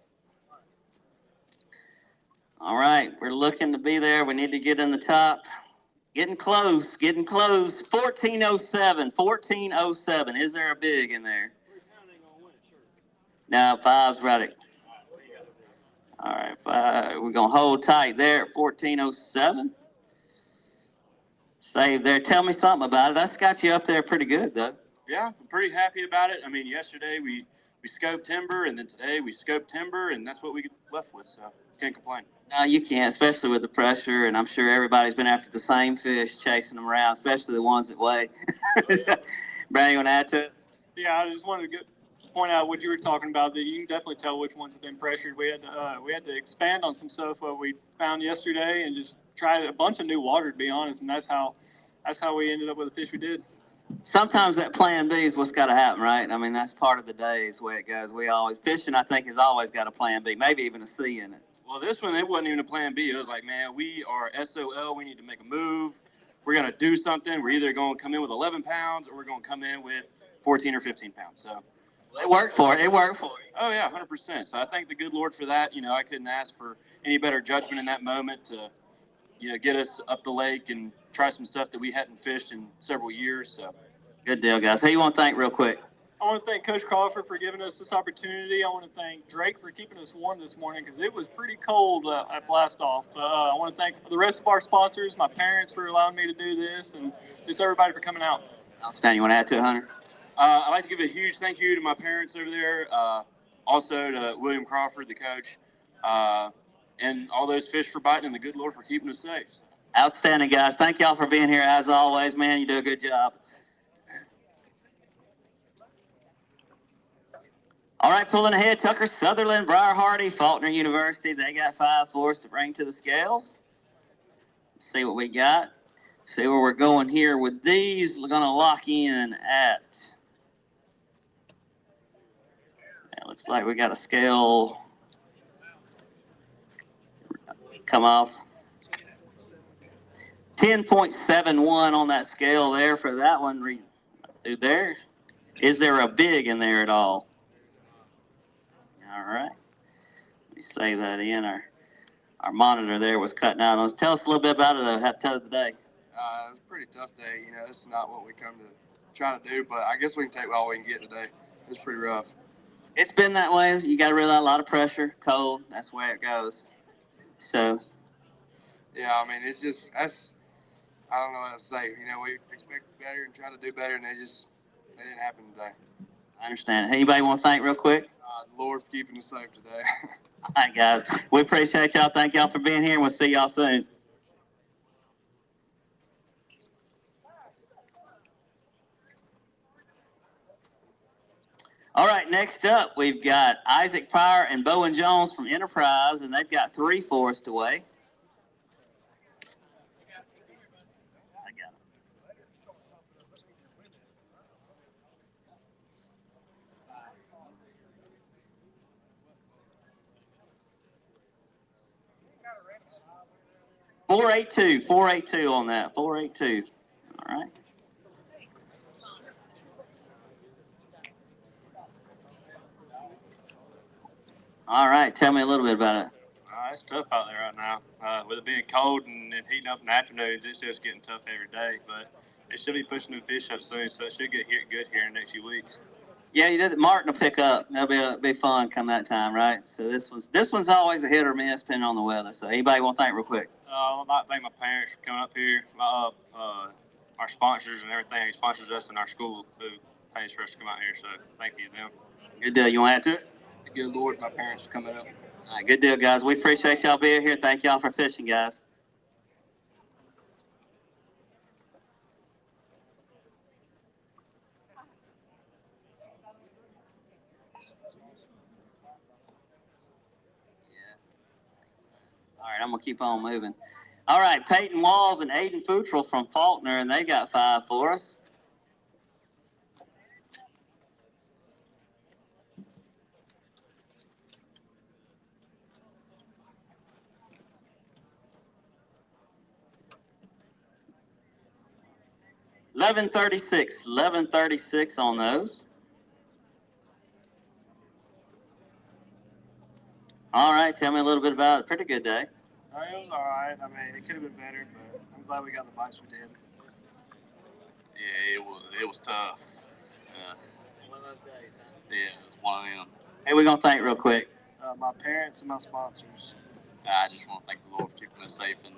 All right, we're looking to be there. We need to get in the top. Getting close. 1407. Is there a big in there? No, 5's right. All right, 5. We're going to hold tight there at 1407. Save there. Tell me something about it. That's got you up there pretty good, though. Yeah, I'm pretty happy about it. I mean, yesterday we scoped timber, and then today we scoped timber, and that's what we left with, so can't complain. No, you can't, especially with the pressure, and I'm sure everybody's been after the same fish, chasing them around, especially the ones that weigh. Brandon, you want to add to it? Yeah, I just wanted to point out what you were talking about. That you can definitely tell which ones have been pressured. We had to expand on some stuff what we found yesterday, and just try a bunch of new water, to be honest. And that's how we ended up with the fish we did. Sometimes that plan B is what's got to happen, right? I mean, that's part of the day is the way it goes. Fishing, I think, has always got a plan B, maybe even a C in it. Well, this one, it wasn't even a plan B. It was like, man, we are SOL. We need to make a move. We're going to do something. We're either going to come in with 11 pounds or we're going to come in with 14 or 15 pounds. So it worked for it. Oh, yeah, 100%. So I thank the good Lord for that. I couldn't ask for any better judgment in that moment to, get us up the lake and try some stuff that we hadn't fished in several years. So good deal, guys. Who you want to thank real quick? I want to thank Coach Crawford for giving us this opportunity. I want to thank Drake for keeping us warm this morning because it was pretty cold at blast-off. I want to thank the rest of our sponsors, my parents for allowing me to do this, and just everybody for coming out. Outstanding. You want to add to it, Hunter? I'd like to give a huge thank you to my parents over there, also to William Crawford, the coach, and all those fish for biting and the good Lord for keeping us safe. Outstanding, guys. Thank y'all for being here as always, man. You do a good job. All right, pulling ahead, Tucker, Sutherland, Briar Hardy, Faulkner University. They got 5 for us to bring to the scales. Let's see what we got. See where we're going here with these. We're going to lock in at, it looks like we got a scale come off. 10.71 on that scale there for that one. Through there. Is there a big in there at all? All right. Let me save that in. Our monitor there was cutting out on us. Tell us a little bit about it today. It was a pretty tough day. You know, this is not what we come to try to do, but I guess we can take all we can get today. It's pretty rough. It's been that way. You got to realize a lot of pressure, cold. That's the way it goes. So. Yeah, I mean, it's just, I don't know what to say. You know, we expect better and try to do better, and they didn't happen today. I understand. Anybody want to thank real quick? The Lord for keeping us safe today. All right, guys. We appreciate y'all. Thank y'all for being here, and we'll see y'all soon. All right, next up, we've got Isaac Pryor and Bowen Jones from Enterprise, and they've got 3 for us to weigh. I got it. $482 on that. 482. All right. All right. Tell me a little bit about it. It's tough out there right now. With it being cold and heating up in the afternoons, it's just getting tough every day. But they should be pushing new fish up soon, so it should get good here in the next few weeks. Yeah, you did. Martin will pick up. That'll be fun come that time, right? So this one's always a hit or miss depending on the weather. So anybody want to thank real quick? I'd like to thank my parents for coming up here, our sponsors and everything. Who sponsors us in our school who pays for us to come out here. So thank you to them. Good deal. You want to add to it? The good Lord, my parents for coming up. All right, good deal, guys. We appreciate y'all being here. Thank y'all for fishing, guys. All right, I'm going to keep on moving. All right, Peyton Walls and Aiden Futrell from Faulkner, and they got 5 for us. $11.36 on those. All right, tell me a little bit about it. Pretty good day. It was all right. I mean, it could have been better, but I'm glad we got the bites we did. Yeah, it was tough. One of those days, huh? Yeah, it was one of them. Hey, we're going to thank real quick. My parents and my sponsors. I just want to thank the Lord for keeping us safe and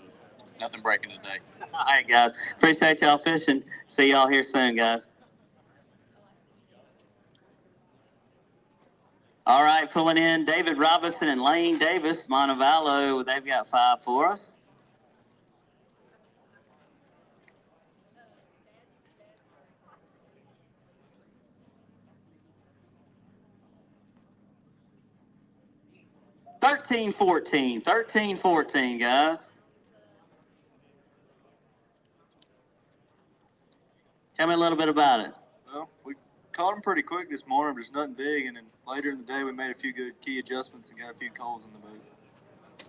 nothing breaking today. All right, guys. Appreciate y'all fishing. See y'all here soon, guys. All right, pulling in David Robinson and Lane Davis, Montevallo. They've got 5 for us. $13.14, guys. Tell me a little bit about it. Well, we caught them pretty quick this morning, but there's nothing big. And then later in the day, we made a few good key adjustments and got a few coals in the boat.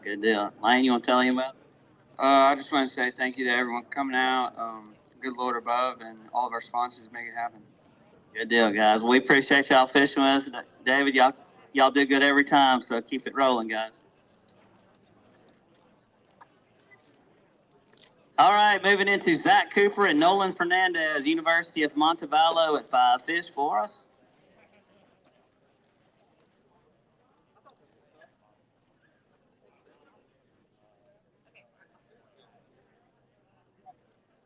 Good deal. Lane, you want to tell him about it? I just want to say thank you to everyone coming out. Good Lord above, and all of our sponsors make it happen. Good deal, guys. We appreciate y'all fishing with us. David, y'all do good every time, so keep it rolling, guys. All right, moving into Zach Cooper and Nolan Fernandez, University of Montevallo at 5 fish for us.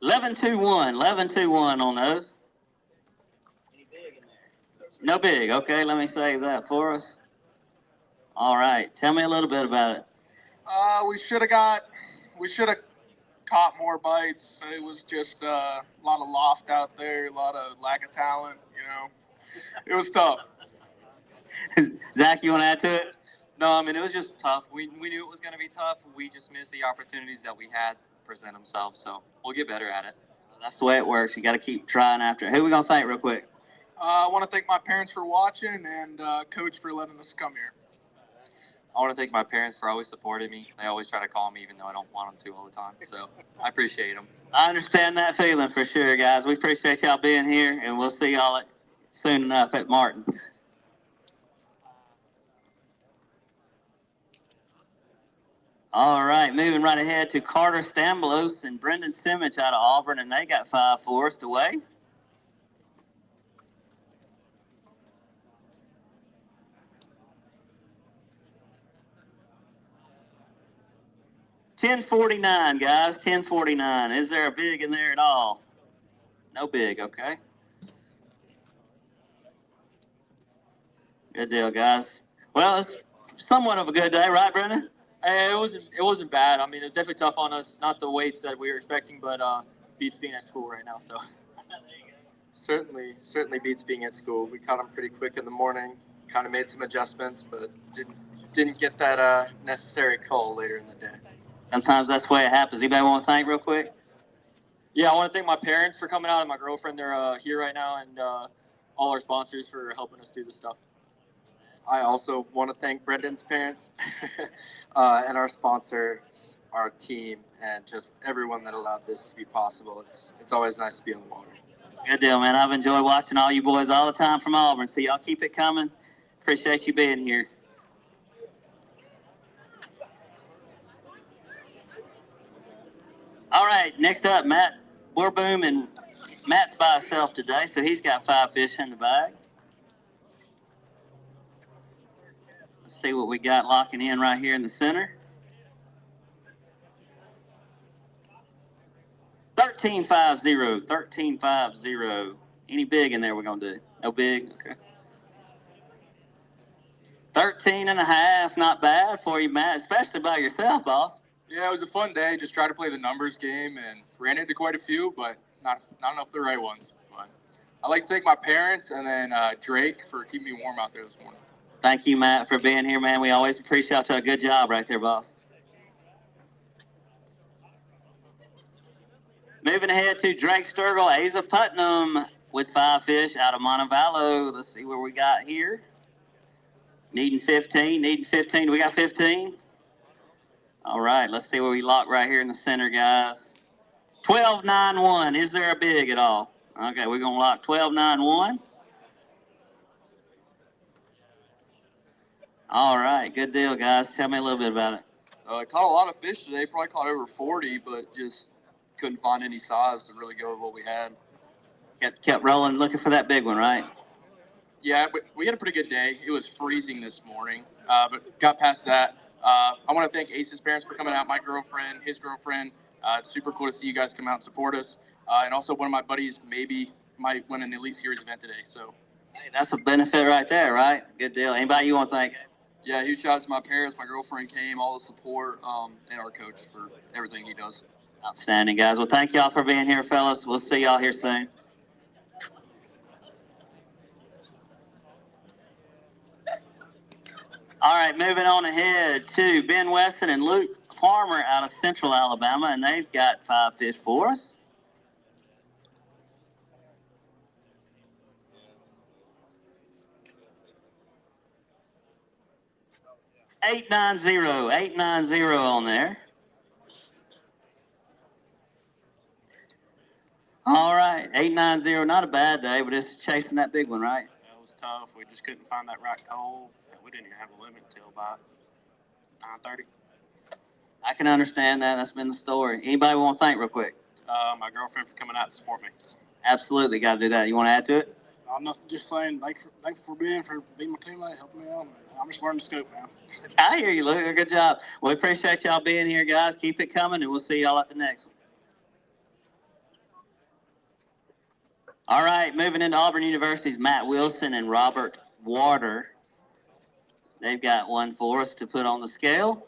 $11.21 on those. No big. Okay, let me save that for us. All right, tell me a little bit about it. We should have caught more bites. It was just a lot of loft out there, a lot of lack of talent, you know. It was tough. Zach, you want to add to it? No, I mean, it was just tough. We knew it was going to be tough. We just missed the opportunities that we had to present themselves. So we'll get better at it. That's the way it works. You got to keep trying after it. Who we going to thank real quick? I want to thank my parents for watching and Coach for letting us come here. I want to thank my parents for always supporting me. They always try to call me even though I don't want them to all the time. So I appreciate them. I understand that feeling for sure, guys. We appreciate y'all being here, and we'll see y'all soon enough at Martin. All right, moving right ahead to Carter Stambolos and Brendan Simmons out of Auburn, and they got 5 for us away. $10.49, guys, $10.49. Is there a big in there at all? No big, okay. Good deal, guys. Well, it's somewhat of a good day, right, Brendan? It wasn't bad. I mean, it was definitely tough on us. Not the weights that we were expecting, but beats being at school right now. So Certainly beats being at school. We caught them pretty quick in the morning. Kind of made some adjustments, but didn't get that necessary call later in the day. Sometimes that's the way it happens. Anybody want to thank real quick? yeah, I want to thank my parents for coming out and my girlfriend. They're here right now, and all our sponsors for helping us do this stuff. I also want to thank Brendan's parents and our sponsors, our team, and just everyone that allowed this to be possible. It's always nice to be on the water. Good deal, man. I've enjoyed watching all you boys all the time from Auburn, so y'all keep it coming. Appreciate you being here. All right, next up, Matt Warboom, and Matt's by himself today, so he's got 5 fish in the bag. Let's see what we got locking in right here in the center. 13.50, 13.50. Any big in there we're going to do? No big? Okay. 13.5, not bad for you, Matt, especially by yourself, boss. Yeah, it was a fun day. Just tried to play the numbers game and ran into quite a few, but not enough the right ones. But I'd like to thank my parents and then Drake for keeping me warm out there this morning. Thank you, Matt, for being here, man. We always appreciate you. Good job right there, boss. Moving ahead to Drake Sturgill, Asa Putnam with 5 fish out of Montevallo. Let's see where we got here. Needing 15. We got 15. All right, let's see where we lock right here in the center, guys. 12.91. Is there a big at all? Okay, we're going to lock 12.91. All right, good deal, guys. Tell me a little bit about it. Caught a lot of fish today. Probably caught over 40, but just couldn't find any size to really go with what we had. Kept rolling, looking for that big one, right? Yeah, but we had a pretty good day. It was freezing this morning, but got past that. I want to thank Ace's parents for coming out, my girlfriend, his girlfriend. It's super cool to see you guys come out and support us. And also one of my buddies maybe might win an Elite Series event today. So, hey, that's a benefit right there, right? Good deal. Anybody you want to thank? Yeah, huge shout out to my parents. My girlfriend came, all the support, and our coach for everything he does. Outstanding, guys. Well, thank y'all for being here, fellas. We'll see y'all here soon. All right, moving on ahead to Ben Weston and Luke Farmer out of Central Alabama, and they've got 5 fish for us. $8.90 on there. All right, 8.90. Not a bad day, but it's chasing that big one, right? That was tough. We just couldn't find that right coal. We didn't even have a limit until about 9:30. I can understand that. That's been the story. Anybody want to thank real quick? My girlfriend for coming out to support me. Absolutely, got to do that. You want to add to it? I'm not just saying thank you for being my teammate, helping me out. I'm just learning to scoop now. I hear you, Luke. Good job. We appreciate y'all being here, guys. Keep it coming, and we'll see y'all at the next one. All right, moving into Auburn University's Matt Wilson and Robert Water. They've got one for us to put on the scale.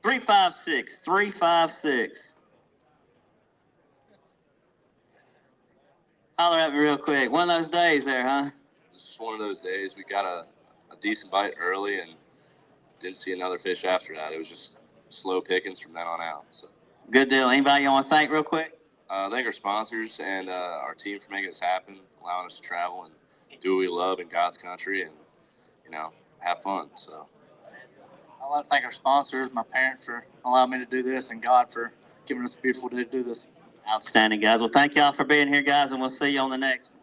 $3.56. Holler at me real quick. One of those days there, huh? It's just one of those days. We got a decent bite early and didn't see another fish after that. It was just slow pickings from then on out. So Good deal. Anybody you want to thank real quick? thank our sponsors and our team for making this happen, allowing us to travel and do what we love in God's country and, have fun. So I'd like to thank our sponsors, my parents for allowing me to do this, and God for giving us a beautiful day to do this. Outstanding, guys. Well, thank y'all for being here, guys, and we'll see you on the next one.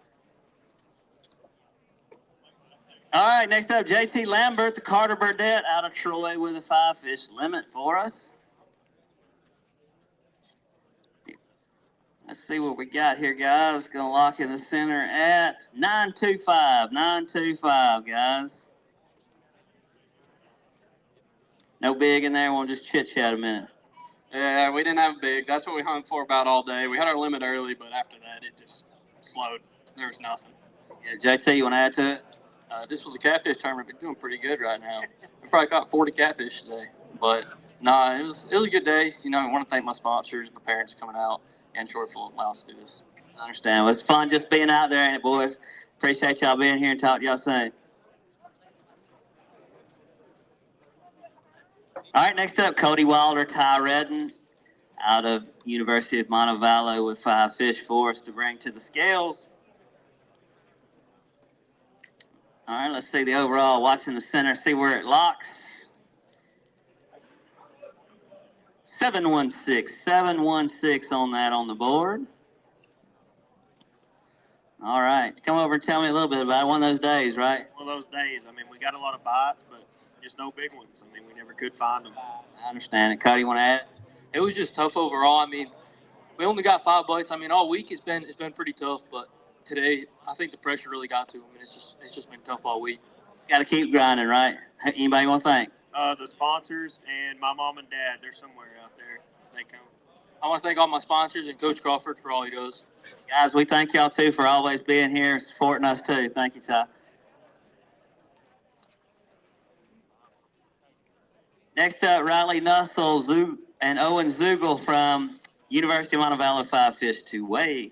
All right, next up, JT Lambert, the Carter Burdette out of Troy with a 5-fish limit for us. Let's see what we got here, guys. Going to lock in the center at 925. 925, guys. No big in there. We'll just chit-chat a minute. Yeah, we didn't have a big. That's what we hung for about all day. We had our limit early, but after that, it just slowed. There was nothing. Yeah, JT, you want to add to it? This was a catfish tournament. We're doing pretty good right now. We probably caught 40 catfish today. But, nah, it was a good day. I want to thank my sponsors, my parents coming out, and Troy for allowing us to do this. I understand. Well, it's fun just being out there, ain't it, boys? Appreciate y'all being here and talk to y'all soon. All right, next up, Cody Wilder, Ty Redden out of University of Montevallo with 5 fish for us to bring to the scales. All right, let's see the overall. Watching the center, see where it locks. 716. 716 on that on the board. All right, come over and tell me a little bit about it. One of those days, right? One of those days. I mean, we got a lot of bites, but just no big ones. I mean, we never could find them. I understand it. Cody, you want to add? It was just tough overall. I mean, we only got 5 bites. I mean, all week it's been pretty tough, but today I think the pressure really got to him, and it's just been tough all week. Got to keep grinding, right? Anybody want to thank? The sponsors and my mom and dad. They're somewhere out there. They come. I want to thank all my sponsors and Coach Crawford for all he does. Guys, we thank y'all too for always being here and supporting us too. Thank you, Ty. Next up, Riley Nussel and Owen Zugel from University of Montevallo 5 fish to weigh.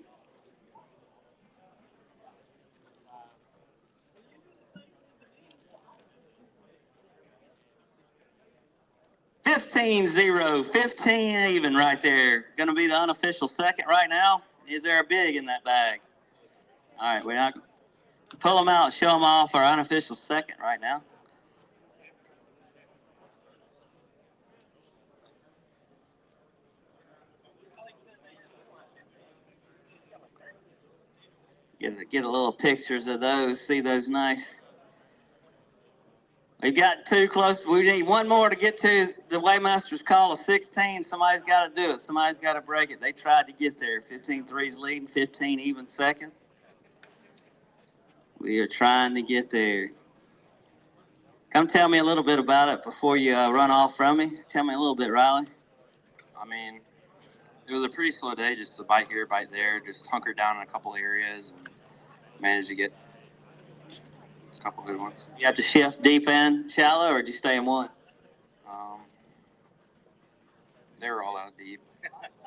$15-0, 15 even right there. Going to be the unofficial second right now. Is there a big in that bag? All right, we're not going to pull them out, show them off our unofficial second right now. Get a little pictures of those, see those nice. We got 2 close. We need 1 more to get to the Weighmaster's call of 16. Somebody's got to do it. Somebody's got to break it. They tried to get there. 15-3's leading, 15 even second. We are trying to get there. Come tell me a little bit about it before you run off from me. Tell me a little bit, Riley. I mean, it was a pretty slow day, just a bite here, bite there, just hunkered down in a couple areas and managed to get a couple good ones. You have to shift deep end, shallow, or did you stay in one? They were all out deep.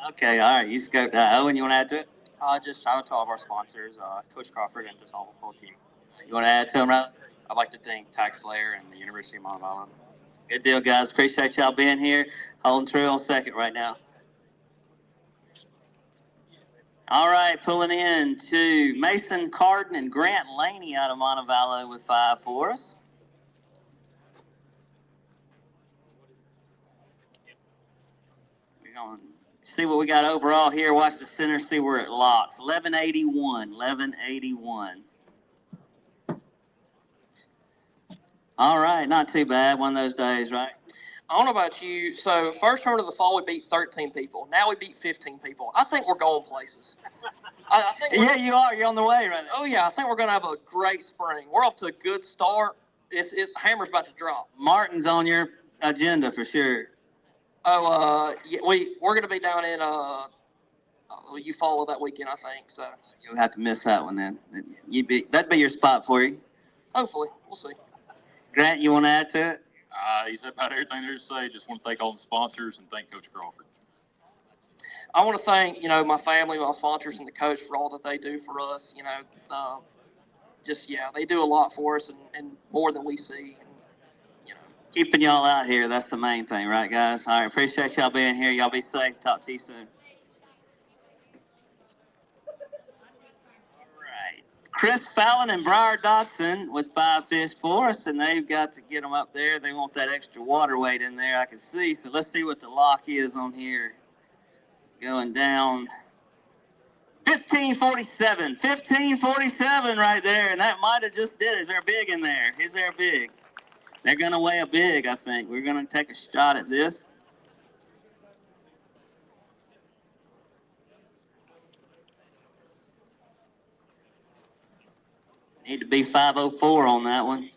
Okay, all right. You scoped that. Owen, you want to add to it? Just shout out to all of our sponsors, Coach Crawford, and just all the whole team. You want to add to them, Riley? I'd like to thank Tax Slayer and the University of Montevallo. Good deal, guys. Appreciate y'all being here. Holding true on second right now. All right, pulling in to Mason Carden and Grant Laney out of Montevallo with 5 for us. We're going to see what we got overall here. Watch the center, see where it locks. 1181, 1181. All right, not too bad. One of those days, right? I don't know about you. So first round of the fall, we beat 13 people. Now we beat 15 people. I think we're going places. I think yeah, you are. You're on the way right now. Oh, yeah. I think we're going to have a great spring. We're off to a good start. Hammer's about to drop. Martin's on your agenda for sure. Oh, yeah, we're going to be down in you follow that weekend, I think. So you'll have to miss that one then. That'd be your spot for you. Hopefully, we'll see. Grant, you want to add to it? He said about everything there to say. Just want to thank all the sponsors and thank Coach Crawford. I want to thank, my family, my sponsors, and the coach for all that they do for us. They do a lot for us and more than we see. Keeping y'all out here, that's the main thing, right, guys? All right, appreciate y'all being here. Y'all be safe. Talk to you soon. All right. Chris Fallon and Briar Dotson with 5 fish for us, and they've got to get them up there. They want that extra water weight in there, I can see. So let's see what the lock is on here. Going down 1547. 1547 right there, and that might have just did it. Is there a big in there? Is there a big? They're going to weigh a big, I think. We're going to take a shot at this. Need to be 504 on that one.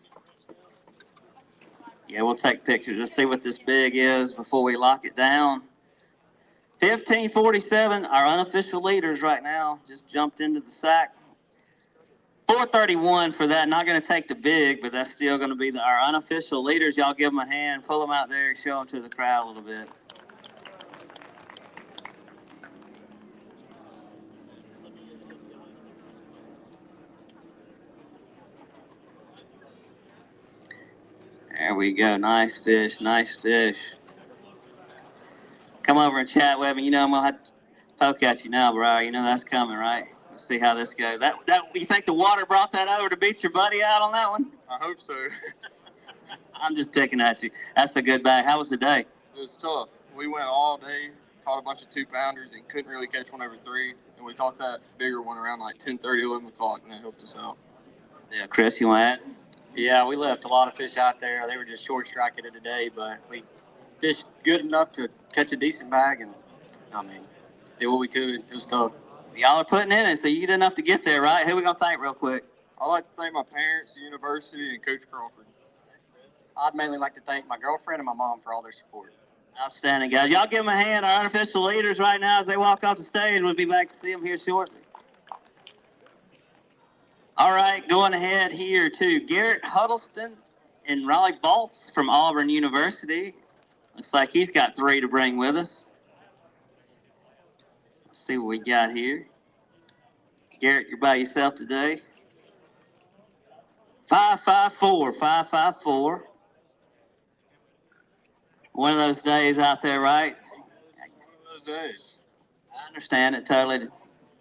Yeah, we'll take pictures. Let's see what this big is before we lock it down. 1547, our unofficial leaders right now just jumped into the sack. 431 for that. Not going to take the big, but that's still going to be our unofficial leaders. Y'all give them a hand, pull them out there, and show them to the crowd a little bit. There we go. Nice fish. Nice fish. Come over and chat with me. I'm going to have to poke at you now, bro. That's coming, right? Let's see how this goes. You think the water brought that over to beat your buddy out on that one? I hope so. I'm just picking at you. That's a good bag. How was the day? It was tough. We went all day, caught a bunch of 2-pounders, and couldn't really catch one over 3. And we caught that bigger one around like 10:30, 11 o'clock, and that helped us out. Yeah, Chris, you want to add? Yeah, we left a lot of fish out there. They were just short striking it today, but we fished good enough to catch a decent bag and, did what we could. It was tough. Y'all are putting in it, so you did enough to get there, right? Who we going to thank real quick? I'd like to thank my parents, the university, and Coach Crawford. I'd mainly like to thank my girlfriend and my mom for all their support. Outstanding, guys. Y'all give them a hand, our unofficial leaders right now as they walk off the stage. We'll be back to see them here shortly. All right, going ahead here to Garrett Huddleston and Raleigh Baltz from Auburn University. Looks like he's got 3 to bring with us. Let's see what we got here. Garrett, you're by yourself today. 554, 554. One of those days out there, right? One of those days. I understand it totally.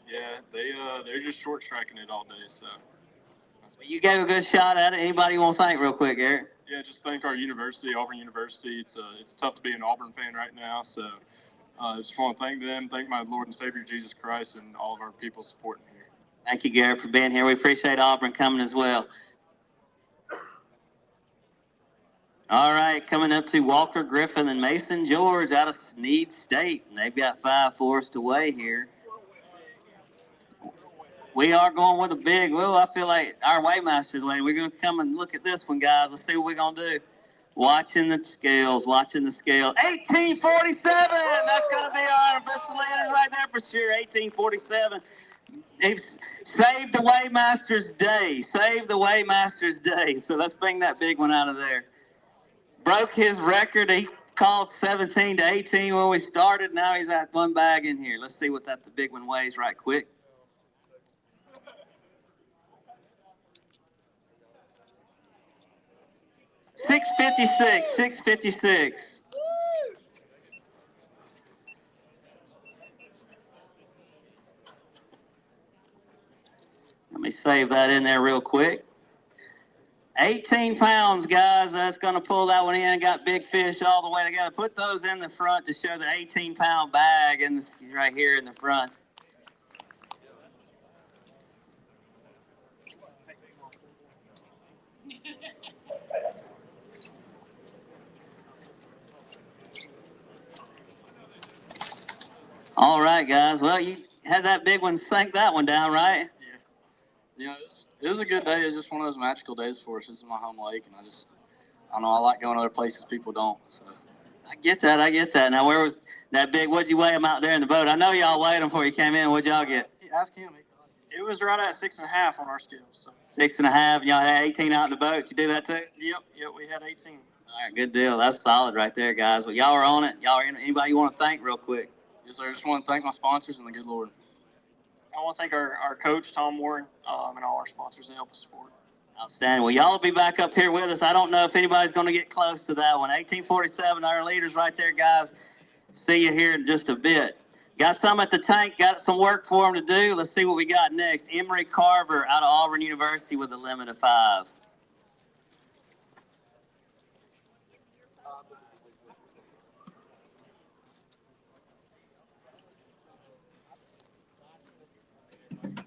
Yeah, they're just short striking it all day. So. You gave a good shot at it. Anybody you want to thank real quick, Garrett? Yeah, just thank our university, Auburn University. It's tough to be an Auburn fan right now, so I just want to thank them, thank my Lord and Savior Jesus Christ, and all of our people supporting here. Thank you, Garrett, for being here. We appreciate Auburn coming as well. All right, coming up to Walker Griffin and Mason George out of Sneed State. And they've got 5 for us to weigh here. We are going with a big. Well, I feel like our weighmaster's weighing. We're going to come and look at this one, guys. Let's see what we're going to do. Watching the scales, 1847. That's going to be our unofficial leaders right there for sure. 1847. They've saved the weighmaster's day. Saved the weighmaster's day. So let's bring that big one out of there. Broke his record. He called 17 to 18 when we started. Now he's at 1 bag in here. Let's see what the big one weighs right quick. $656. Let me save that in there real quick. 18 pounds, guys. That's going to pull that one in. Got big fish all the way together. Put those in the front to show the 18-pound bag right here in the front. All right, guys. Well, you had that big one sink that one down, right? Yeah, it was a good day. It was just one of those magical days for us. This is my home lake, and I don't know, I like going other places people don't. So I get that. Now, where was that big? What'd you weigh him out there in the boat? I know y'all weighed him before you came in. What'd y'all get? Ask him. It was right at 6.5 on our scales. So. 6.5. Y'all had 18 out in the boat. You do that too? Yep, we had 18. All right, good deal. That's solid right there, guys. Well, y'all are on it. Anybody you want to thank real quick? Yes, sir. I just want to thank my sponsors and the good Lord. I want to thank our coach, Tom Warren, and all our sponsors that help us support. Outstanding. Well, y'all will be back up here with us. I don't know if anybody's going to get close to that one. 1847, our leaders right there, guys. See you here in just a bit. Got some at the tank, got some work for them to do. Let's see what we got next. Emory Carver out of Auburn University with a limit of 5.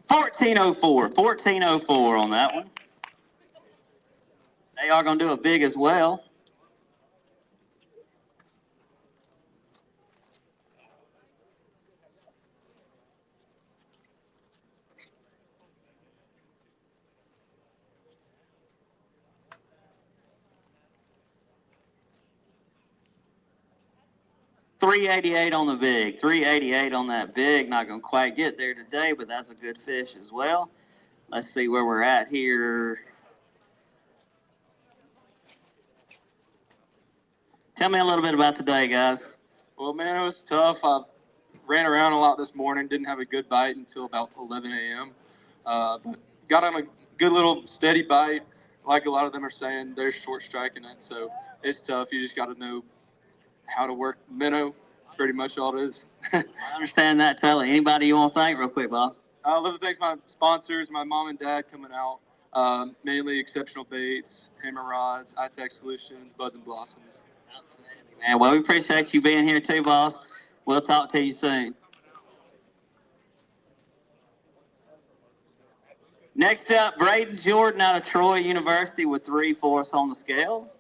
$14.04 on that one. They are going to do a big as well. $388 on the big. $388 on that big. Not going to quite get there today, but that's a good fish as well. Let's see where we're at here. Tell me a little bit about today, guys. Well, man, it was tough. I ran around a lot this morning. Didn't have a good bite until about 11 a.m. But got on a good little steady bite. Like a lot of them are saying, they're short striking it, so it's tough. You just got to know how to work minnow. Pretty much all it is. I understand that, Tully. Anybody you want to thank real quick, boss? I'd love to thank my sponsors, my mom and dad coming out. Mainly Exceptional Baits, Hammer Rods, iTech Solutions, Buds and Blossoms. Outstanding, man. Well, we appreciate you being here too, boss. We'll talk to you soon. Next up, Braden Jordan out of Troy University with 3/4 on the scale.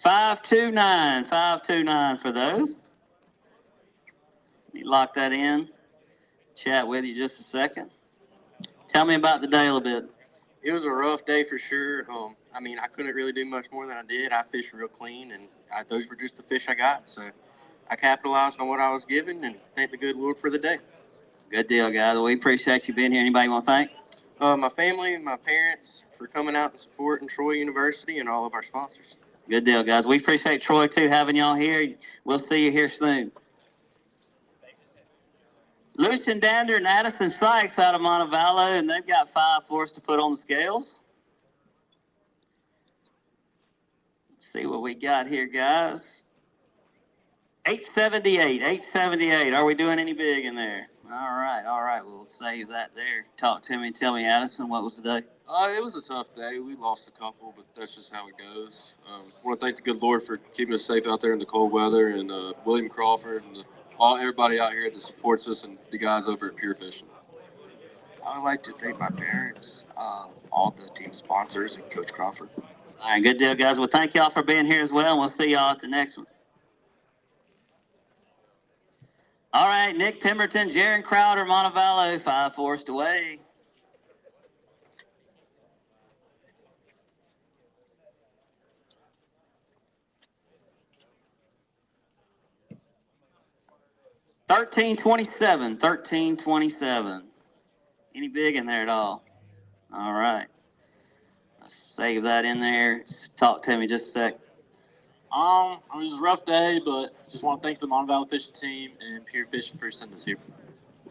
$529 for those. Let me lock that in. Chat with you just a second. Tell me about the day a little bit. It was a rough day for sure. I mean, I couldn't really do much more than I did. I fished real clean, and those were just the fish I got. So I capitalized on what I was given, and thank the good Lord for the day. Good deal, guys. We appreciate you being here. Anybody want to thank? My family and my parents for coming out and supporting Troy University and all of our sponsors. Good deal, guys. We appreciate Troy, too, having y'all here. We'll see you here soon. Lucian Dander and Addison Sykes out of Montevallo, and they've got 5/4 to put on the scales. Let's see what we got here, guys. 878. Are we doing any big in there? All right. We'll save that there. Talk to me. Tell me, Addison, what was the day? It was a tough day. We lost a couple, but that's just how it goes. I want to thank the good Lord for keeping us safe out there in the cold weather, and William Crawford and everybody out here that supports us, and the guys over at Pure Fishing. I would like to thank my parents, all the team sponsors, and Coach Crawford. All right, good deal, guys. Well, thank y'all for being here as well, and we'll see y'all at the next one. All right, Nick Pemberton, Jaron Crowder, Montevallo, 5/4 away. $13.27. Any big in there at all? All right. Let's save that in there. Talk to me just a sec. It was a rough day, but just want to thank the Montevallo fishing team and Pure Fishing for sending us here.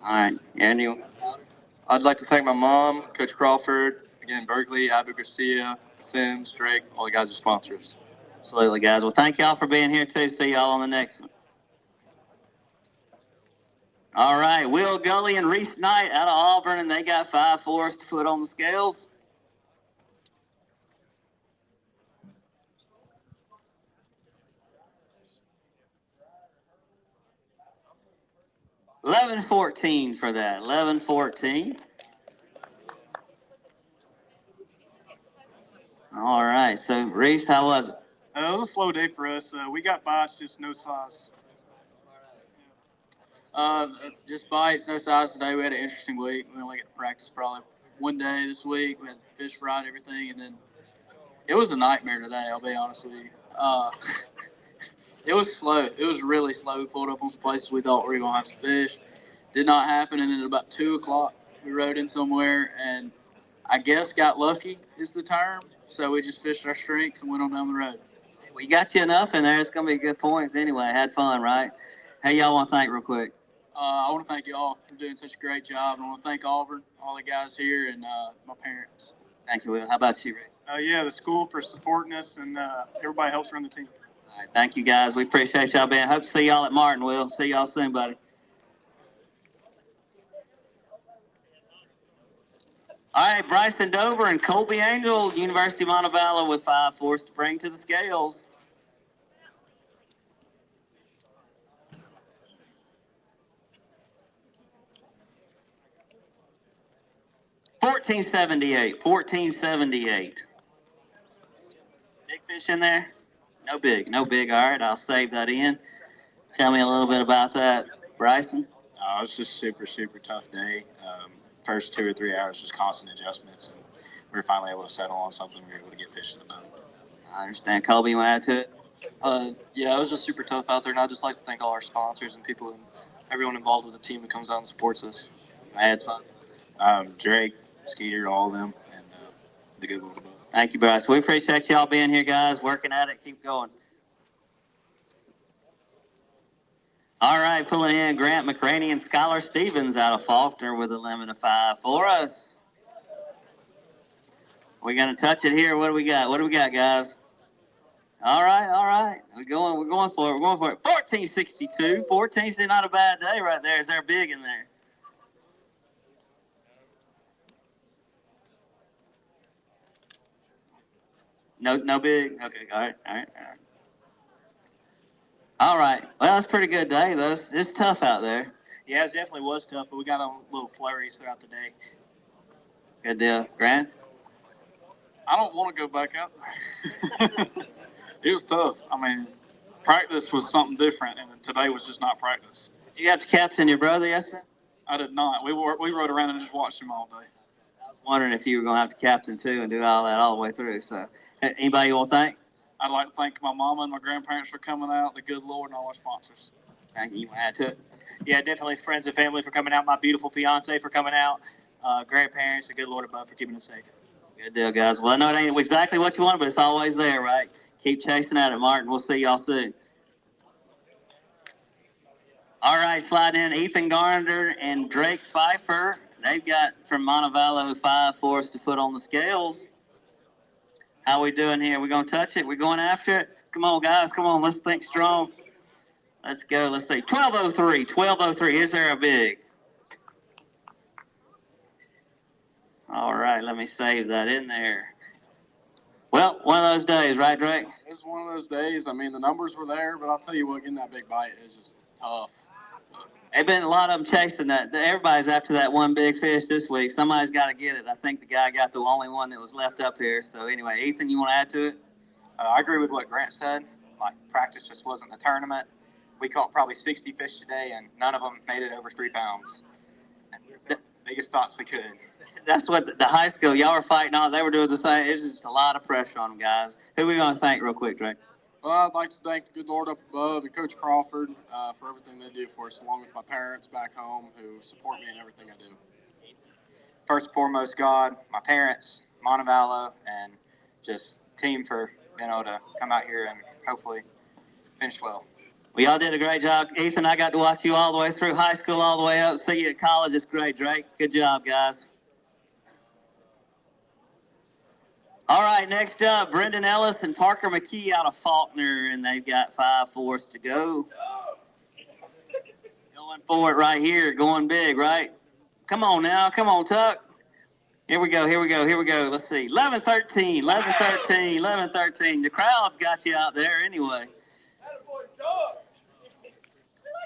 All right, Andy. I'd like to thank my mom, Coach Crawford, again, Berkeley, Abu Garcia, Sims, Drake, all the guys who sponsor us. Absolutely, guys. Well, thank y'all for being here, too. See y'all on the next one. All right, Will Gully and Reese Knight out of Auburn, and they got 5/4 to put on the scales. $11.14 for that. $11.14. All right. So, Reese, how was it? It was a slow day for us. We got bites, just no size. Just bites, no size today. We had an interesting week. We only got to practice probably one day this week. We had fish fried, everything, and then it was a nightmare today, I'll be honest with you. It was slow. It was really slow. We pulled up on some places we thought we were going to have some fish. Did not happen, and then at about 2 o'clock, we rode in somewhere, and I guess got lucky is the term. So we just fished our streaks and went on down the road. We got you enough in there. It's going to be good points anyway. Had fun, right? Hey, y'all want to thank real quick? I want to thank you all for doing such a great job. And I want to thank Auburn, all the guys here, and my parents. Thank you, Will. How about you, Rick? Yeah, the school for supporting us, and everybody helps run the team. All right, thank you, guys. We appreciate y'all being. Hope to see y'all at Martin, Will. See y'all soon, buddy. All right, Bryson Dover and Colby Angel, University of Montevallo with 5-4s to bring to the scales. $14.78. Big fish in there? No big. All right, I'll save that in. Tell me a little bit about that, Bryson. It was just super tough day. First 2 or 3 hours, just constant adjustments, and we were finally able to settle on something. We were able to get fish in the boat. I understand. Colby, you want to add to it? Yeah, it was just super tough out there, and I'd just like to thank all our sponsors and people and everyone involved with the team that comes out and supports us. It's fun. Drake, Skeeter, all of them, and the good Lord above. Thank you, Bryce. We appreciate y'all being here, guys. Working at it. Keep going. All right, pulling in Grant McCraney and Skylar Stevens out of Faulkner with a limit of 5 for us. We're going to touch it here. What do we got? Guys? All right. We're going for it. 14.62. 14's not a bad day right there. Is there big in there? No big? Okay, all right. All right. Well, it's a pretty good day, though. It's tough out there. Yeah, it definitely was tough, but we got on little flurries throughout the day. Good deal. Grant? I don't want to go back out there. It was tough. I mean, practice was something different, and today was just not practice. Did you have to captain your brother yesterday? I did not. We rode around and just watched him all day. I was wondering if you were going to have to captain, too, and do all that all the way through. So, anybody you want to thank? I'd like to thank my mama and my grandparents for coming out, the good Lord, and all our sponsors. Thank you. You want to add to it? Yeah, definitely friends and family for coming out, my beautiful fiance for coming out, grandparents, the good Lord above for keeping us safe. Good deal, guys. Well, I know it ain't exactly what you want, but it's always there, right? Keep chasing at it, Martin. We'll see y'all soon. All right, slide in Ethan Garner and Drake Pfeiffer. They've got from Montevallo 5-4s to put on the scales. How we doing here? We going to touch it? We going after it? Come on, guys. Come on. Let's think strong. Let's go. Let's see. 12.03. 12.03. Is there a big? All right. Let me save that in there. Well, one of those days, right, Drake? It was one of those days. I mean, the numbers were there, but I'll tell you what, getting that big bite is just tough. There's been a lot of them chasing that. Everybody's after that one big fish this week. Somebody's got to get it. I think the guy got the only one that was left up here. So, anyway, Ethan, you want to add to it? I agree with what Grant said. Like, practice just wasn't the tournament. We caught probably 60 fish today, and none of them made it over 3 pounds. The biggest thoughts we could. That's what the high school, y'all were fighting on. They were doing the same. It's just a lot of pressure on them, guys. Who we going to thank real quick, Drake? Well, I'd like to thank the good Lord up above and Coach Crawford for everything they do for us, along with my parents back home who support me in everything I do. First and foremost, God, my parents, Montevallo, and just team for being able to come out here and hopefully finish well. Well, y'all did a great job. Ethan, I got to watch you all the way through high school, all the way up. See you at college. It's great, Drake. Good job, guys. All right, next up, Brendan Ellis and Parker McKee out of Faulkner, and they've got 5-4s to go. Going for it right here, going big, right? Come on now, come on, Tuck. Here we go. Let's see, 11-13. The crowd's got you out there anyway.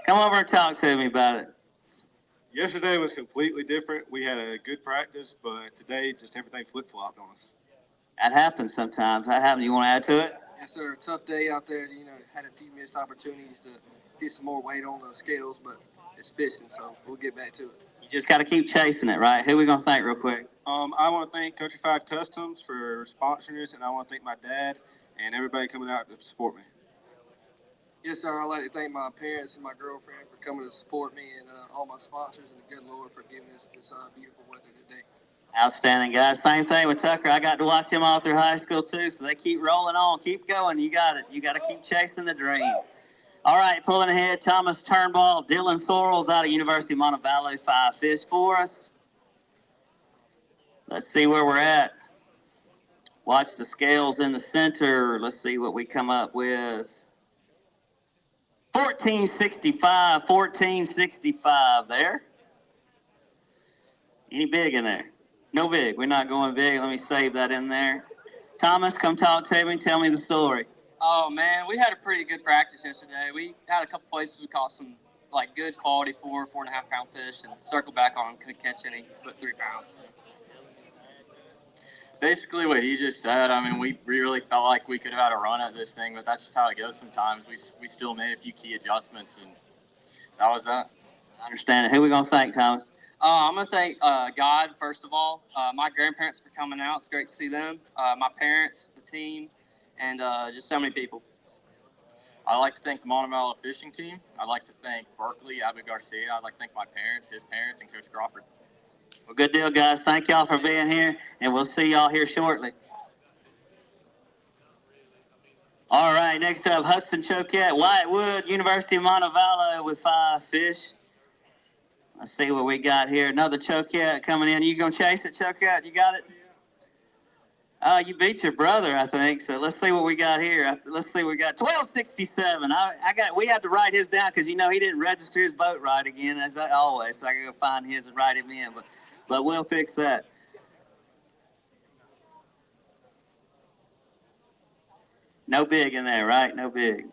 Come over and talk to me about it. Yesterday was completely different. We had a good practice, but today just everything flip-flopped on us. That happens sometimes. You want to add to it? Yes, sir. Tough day out there. Had a few missed opportunities to get some more weight on the scales, but it's fishing, so we'll get back to it. You just got to keep chasing it, right? Who we going to thank real quick? I want to thank Countrified Customs for sponsoring us, and I want to thank my dad and everybody coming out to support me. Yes, sir. I'd like to thank my parents and my girlfriend for coming to support me, and all my sponsors and the good Lord for giving us this beautiful weather today. Outstanding, guys. Same thing with Tucker. I got to watch him all through high school, too, so they keep rolling on. Keep going. You got it. You got to keep chasing the dream. All right, pulling ahead, Thomas Turnbull, Dylan Sorrells out of University of Montevallo, 5 fish for us. Let's see where we're at. Watch the scales in the center. Let's see what we come up with. 1465, 1465 there. Any big in there? No big. We're not going big. Let me save that in there. Thomas, come talk to me and tell me the story. Oh man, we had a pretty good practice yesterday. We had a couple places we caught some like good quality 4.5 pound fish and circled back on, couldn't catch any, but 3 pounds. Basically what he just said. I mean, we really felt like we could have had a run at this thing, but that's just how it goes sometimes. We still made a few key adjustments, and that was that. I understand it. Who are we going to thank, Thomas? I'm going to thank God, first of all, my grandparents for coming out. It's great to see them. My parents, the team, and just so many people. I'd like to thank the Montevallo fishing team. I'd like to thank Berkeley, Abby Garcia. I'd like to thank my parents, his parents, and Coach Crawford. Well, good deal, guys. Thank y'all for being here, and we'll see y'all here shortly. All right, next up, Hudson Choquette, Wyatt Wood, University of Montevallo with 5 fish. Let's see what we got here. Another Choquette coming in. You going to chase it, Choquette? You got it? You beat your brother, I think. So let's see what we got here. Let's see what we got. 1267. We had to write his down because, you know, he didn't register his boat right again, as always. So I got to go find his and write him in. But we'll fix that. No big in there, right? No big.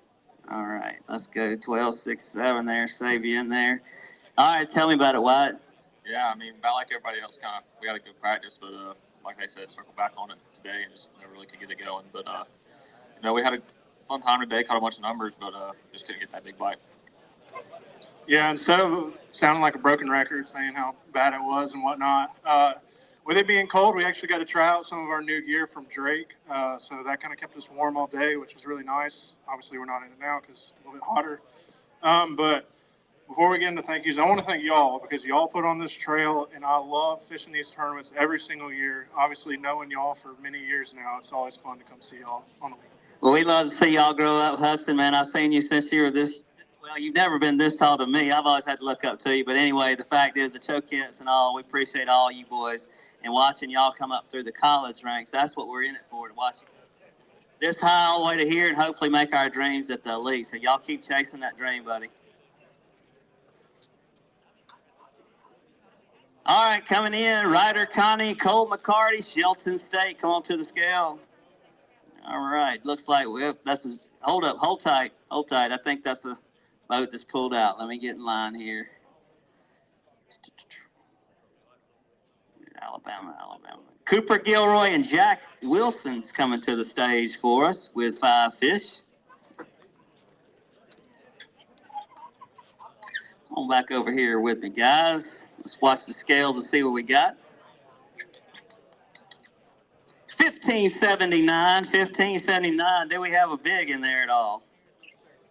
All right. Let's go 1267 there. Save you in there. All right. Tell me about it, Wyatt. Yeah, I mean, about like everybody else, we had a good practice, but like I said, circle back on it today and just never really could get it going. But you know, we had a fun time today, caught a bunch of numbers, but just couldn't get that big bite. Yeah, instead of sounding like a broken record, saying how bad it was and whatnot, with it being cold, we actually got to try out some of our new gear from Drake. So that kind of kept us warm all day, which was really nice. Obviously, we're not in it now because it's a little bit hotter. But before we get into thank yous, I want to thank y'all because y'all put on this trail, and I love fishing these tournaments every single year. Obviously, knowing y'all for many years now, it's always fun to come see y'all on the weekend. Well, we love to see y'all grow up, Hudson, man. I've seen you since you were this, well, you've never been this tall to me. I've always had to look up to you. But anyway, the fact is, the Choquettes and all, we appreciate all you boys. And watching y'all come up through the college ranks, that's what we're in it for, to watch this high all the way to here and hopefully make our dreams at the elite. So y'all keep chasing that dream, buddy. All right, coming in, Ryder Connie, Cole McCarty, Shelton State. Come on to the scale. All right, looks like hold up, hold tight. I think that's a boat that's pulled out. Let me get in line here. Alabama. Cooper Gilroy and Jack Wilson's coming to the stage for us with 5 fish. Come on back over here with me, guys. Let's watch the scales and see what we got. 1579. Do we have a big in there at all?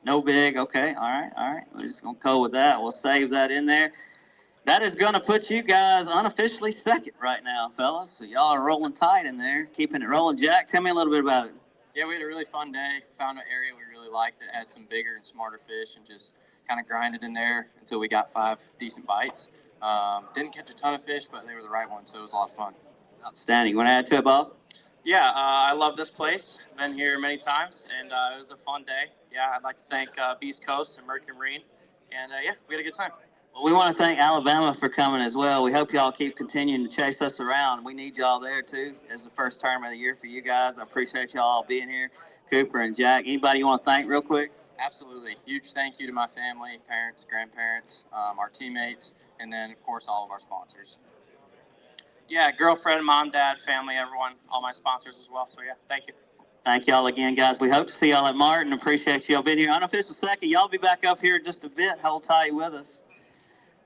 No big. Okay. All right. We're just going to go with that. We'll save that in there. That is going to put you guys unofficially second right now, fellas. So y'all are rolling tight in there, keeping it rolling. Jack, tell me a little bit about it. Yeah, we had a really fun day. Found an area we really liked that had some bigger and smarter fish and just kind of grinded in there until we got 5 decent bites. Didn't catch a ton of fish, but they were the right ones, so it was a lot of fun. Outstanding. You want to add to it, boss? Yeah, I love this place. Been here many times, and it was a fun day. Yeah, I'd like to thank Beast Coast and Mercury Marine, and yeah, we had a good time. Well, we want to thank Alabama for coming as well. We hope y'all keep continuing to chase us around. We need y'all there, too, as the first tournament of the year for you guys. I appreciate y'all being here, Cooper and Jack. Anybody you want to thank real quick? Absolutely. Huge thank you to my family, parents, grandparents, our teammates, and then, of course, all of our sponsors. Yeah, girlfriend, mom, dad, family, everyone, all my sponsors as well. So, yeah, thank you. Thank y'all again, guys. We hope to see y'all at Martin. Appreciate y'all being here. Unofficial second. Y'all be back up here in just a bit. Hold tight with us.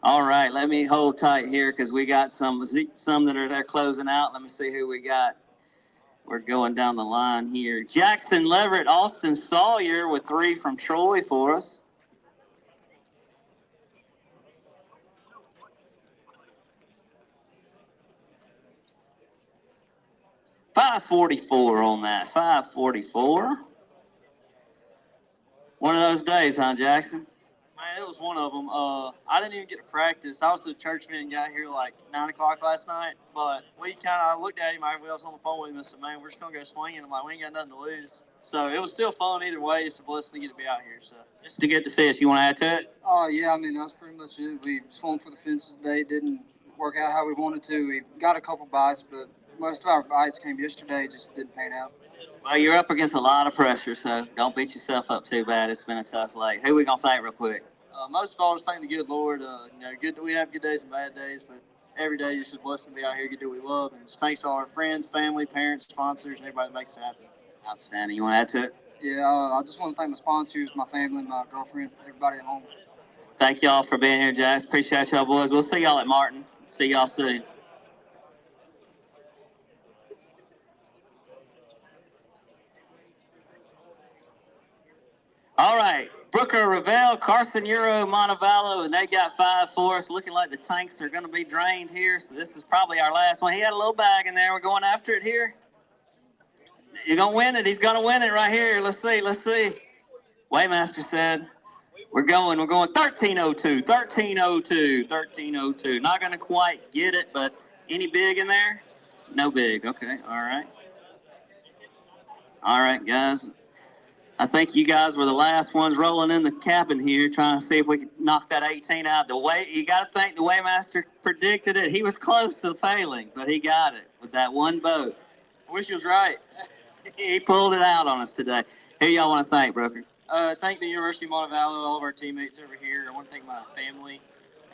All right, let me hold tight here because we got some that are there closing out. Let me see who we got. We're going down the line here. Jackson Leverett, Austin Sawyer with 3 from Troy for us. 5:44 on that. 5:44. One of those days, huh, Jackson? Man, it was one of them. I didn't even get to practice. I was at church meeting and got here like 9 o'clock last night. But we kind of looked at him. I was on the phone with him and said, man, we're just going to go swinging. I'm like, we ain't got nothing to lose. So it was still fun either way. It's a blessing to get to be out here. So Just to get the fish. You want to add to it? Oh, yeah, I mean, that's pretty much it. We swung for the fences today. It didn't work out how we wanted to. We got a couple bites, but most of our bites came yesterday. Just didn't pan out. Well, you're up against a lot of pressure, so don't beat yourself up too bad. It's been a tough late. Who we going to thank real quick? most of all, just thank the good Lord. We have good days and bad days, but every day is just a blessing to be out here, get to do what we love. And just thanks to all our friends, family, parents, sponsors, and everybody that makes it happen. Outstanding. You want to add to it? Yeah, I just want to thank my sponsors, my family, my girlfriend, everybody at home. Thank y'all for being here, Jax. Appreciate y'all, boys. We'll see y'all at Martin. See y'all soon. All right, Brooker, Ravel, Carson, Euro, Montevallo, and they got 5 for us. Looking like the tanks are going to be drained here, so this is probably our last one. He had a little bag in there. We're going after it here. You're going to win it. He's going to win it right here. Let's see. Let's see. Weighmaster said, we're going 1302, 1302, 1302. Not going to quite get it, but any big in there? No big. Okay, all right. All right, guys. I think you guys were the last ones rolling in the cabin here, trying to see if we could knock that 18 out. You got to think the Weighmaster predicted it. He was close to failing, but he got it with that one boat. I wish he was right. He pulled it out on us today. Who y'all want to thank, Brooker? Thank the University of Montevallo, all of our teammates over here. I want to thank my family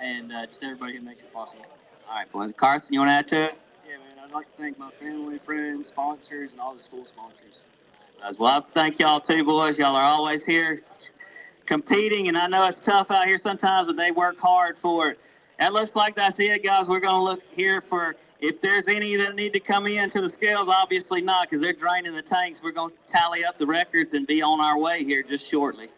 and just everybody who makes it possible. All right, boys. Carson, you want to add to it? Yeah, man. I'd like to thank my family, friends, sponsors, and all the school sponsors. Well, I thank y'all too, boys. Y'all are always here competing, and I know it's tough out here sometimes, but they work hard for it. That looks like that's it, guys. We're going to look here for if there's any that need to come in to the scales. Obviously not, because they're draining the tanks. We're going to tally up the records and be on our way here just shortly.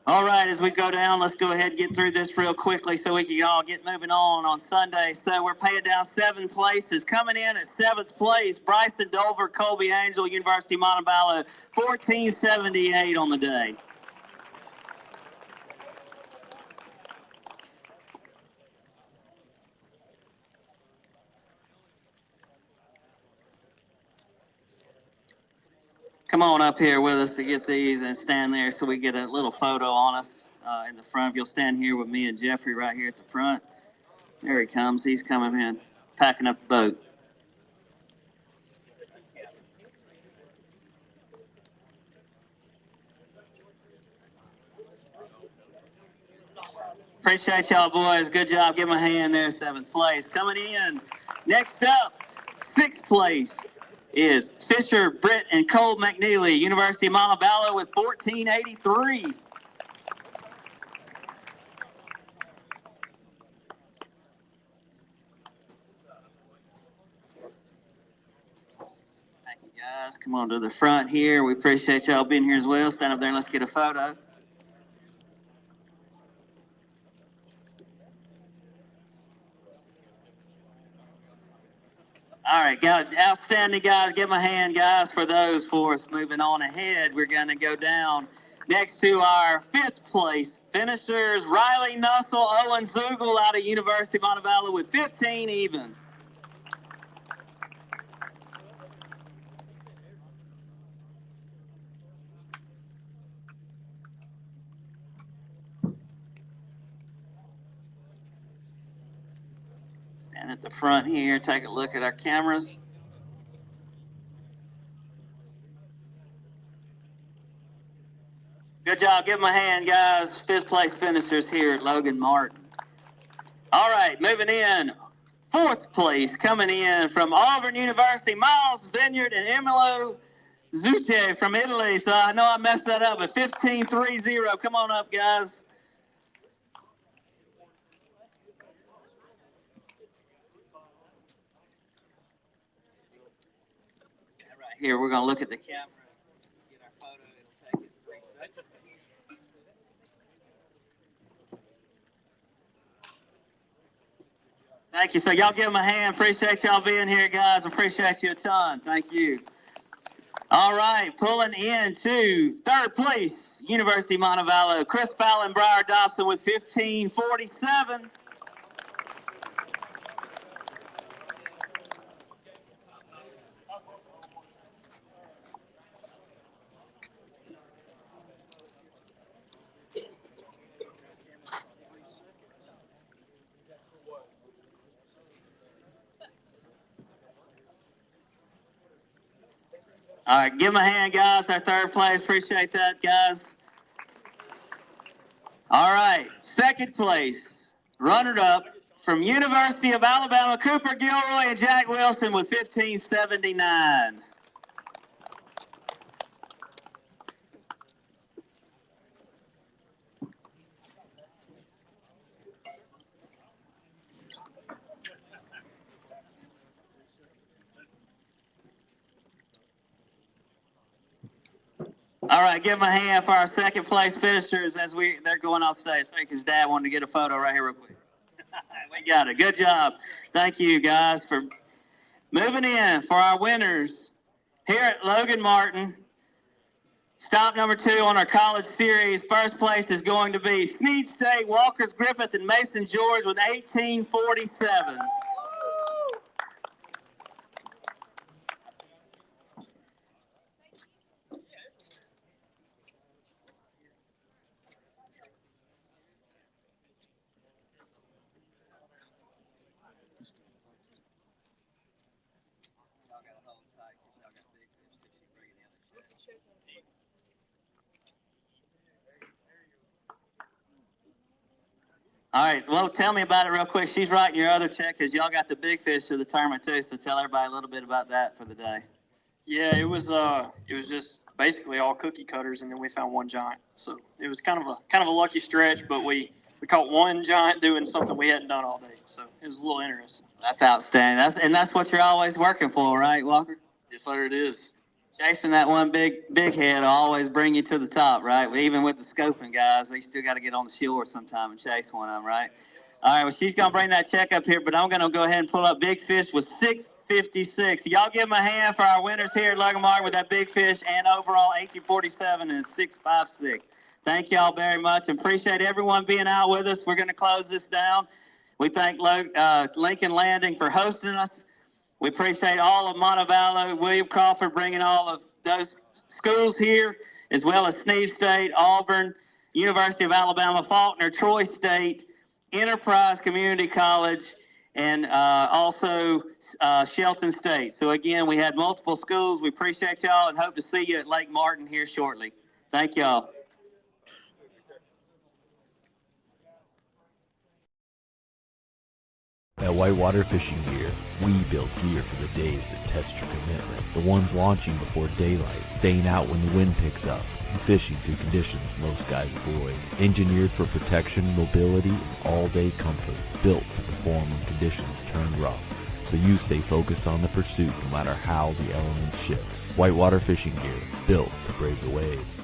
All right, as we go down, let's go ahead and get through this real quickly so we can all get moving on Sunday. So we're paying down 7 places. Coming in at 7th place, Bryson Dover, Colby Angel, University of Montevallo, 1478 on the day. Come on up here with us to get these and stand there so we get a little photo on us in the front. You'll stand here with me and Jeffrey right here at the front. There he comes. He's coming in, packing up the boat. Appreciate y'all, boys. Good job. Give them a hand there, 7th place. Coming in, next up, 6th place is Fisher, Britt, and Cole McNeely, University of Montevallo with 1483. Thank you, guys. Come on to the front here. We appreciate y'all being here as well. Stand up there and let's get a photo. All right, guys, outstanding, guys. Give them a hand, guys, for those for us. Moving on ahead, we're going to go down next to our 5th place finishers, Riley Nussel, Owen Zugel out of University of Montevallo with 15 even. Stand at the front here, take a look at our cameras. Good job. Give them a hand, guys. 5th place finishers here at Logan Martin. All right, moving in. 4th place coming in from Auburn University, Miles Vineyard and Emilio Zucche from Italy. So I know I messed that up, but 15-3-0. Come on up, guys. Right here, we're going to look at the camera. Get our photo. It'll take us 3 seconds. Thank you. So y'all give them a hand. Appreciate y'all being here, guys. Appreciate you a ton. Thank you. All right, pulling into 3rd place, University of Montevallo, Chris Fallon, Briar Dobson with 1547. All right, give them a hand, guys. Our 3rd place. Appreciate that, guys. All right, 2nd place, runner-up from University of Alabama, Cooper Gilroy and Jack Wilson with 1579. All right, give them a hand for our 2nd place finishers as they're going off stage. I think his dad wanted to get a photo right here real quick. We got it. Good job. Thank you, guys, for moving in for our winners here at Logan Martin. Stop number 2 on our college series. 1st place is going to be Snead State, Walkers Griffith, and Mason George with 1847. All right, well, tell me about it real quick. She's writing your other check because y'all got the big fish of the tournament too, so tell everybody a little bit about that for the day. Yeah, it was just basically all cookie cutters, and then we found one giant. So it was kind of a lucky stretch, but we caught one giant doing something we hadn't done all day. So it was a little interesting. That's outstanding. That's what you're always working for, right, Walker? Yes, sir, it is. Chasing that one big head will always bring you to the top, right? Even with the scoping guys, they still got to get on the shore sometime and chase one of them, right? All right, well, she's going to bring that check up here, but I'm going to go ahead and pull up big fish with 656. Y'all give them a hand for our winners here at Logan Martin with that big fish and overall 1847 and 656. Thank y'all very much and appreciate everyone being out with us. We're going to close this down. We thank Lincoln Landing for hosting us. We appreciate all of Montevallo, William Crawford bringing all of those schools here, as well as Sneed State, Auburn, University of Alabama, Faulkner, Troy State, Enterprise Community College, and also Shelton State. So again, we had multiple schools. We appreciate y'all and hope to see you at Lake Martin here shortly. Thank y'all. At Whitewater Fishing Gear, we build gear for the days that test your commitment. The ones launching before daylight, staying out when the wind picks up, and fishing through conditions most guys avoid. Engineered for protection, mobility, and all-day comfort. Built to perform when conditions turn rough, so you stay focused on the pursuit no matter how the elements shift. Whitewater Fishing Gear, built to brave the waves.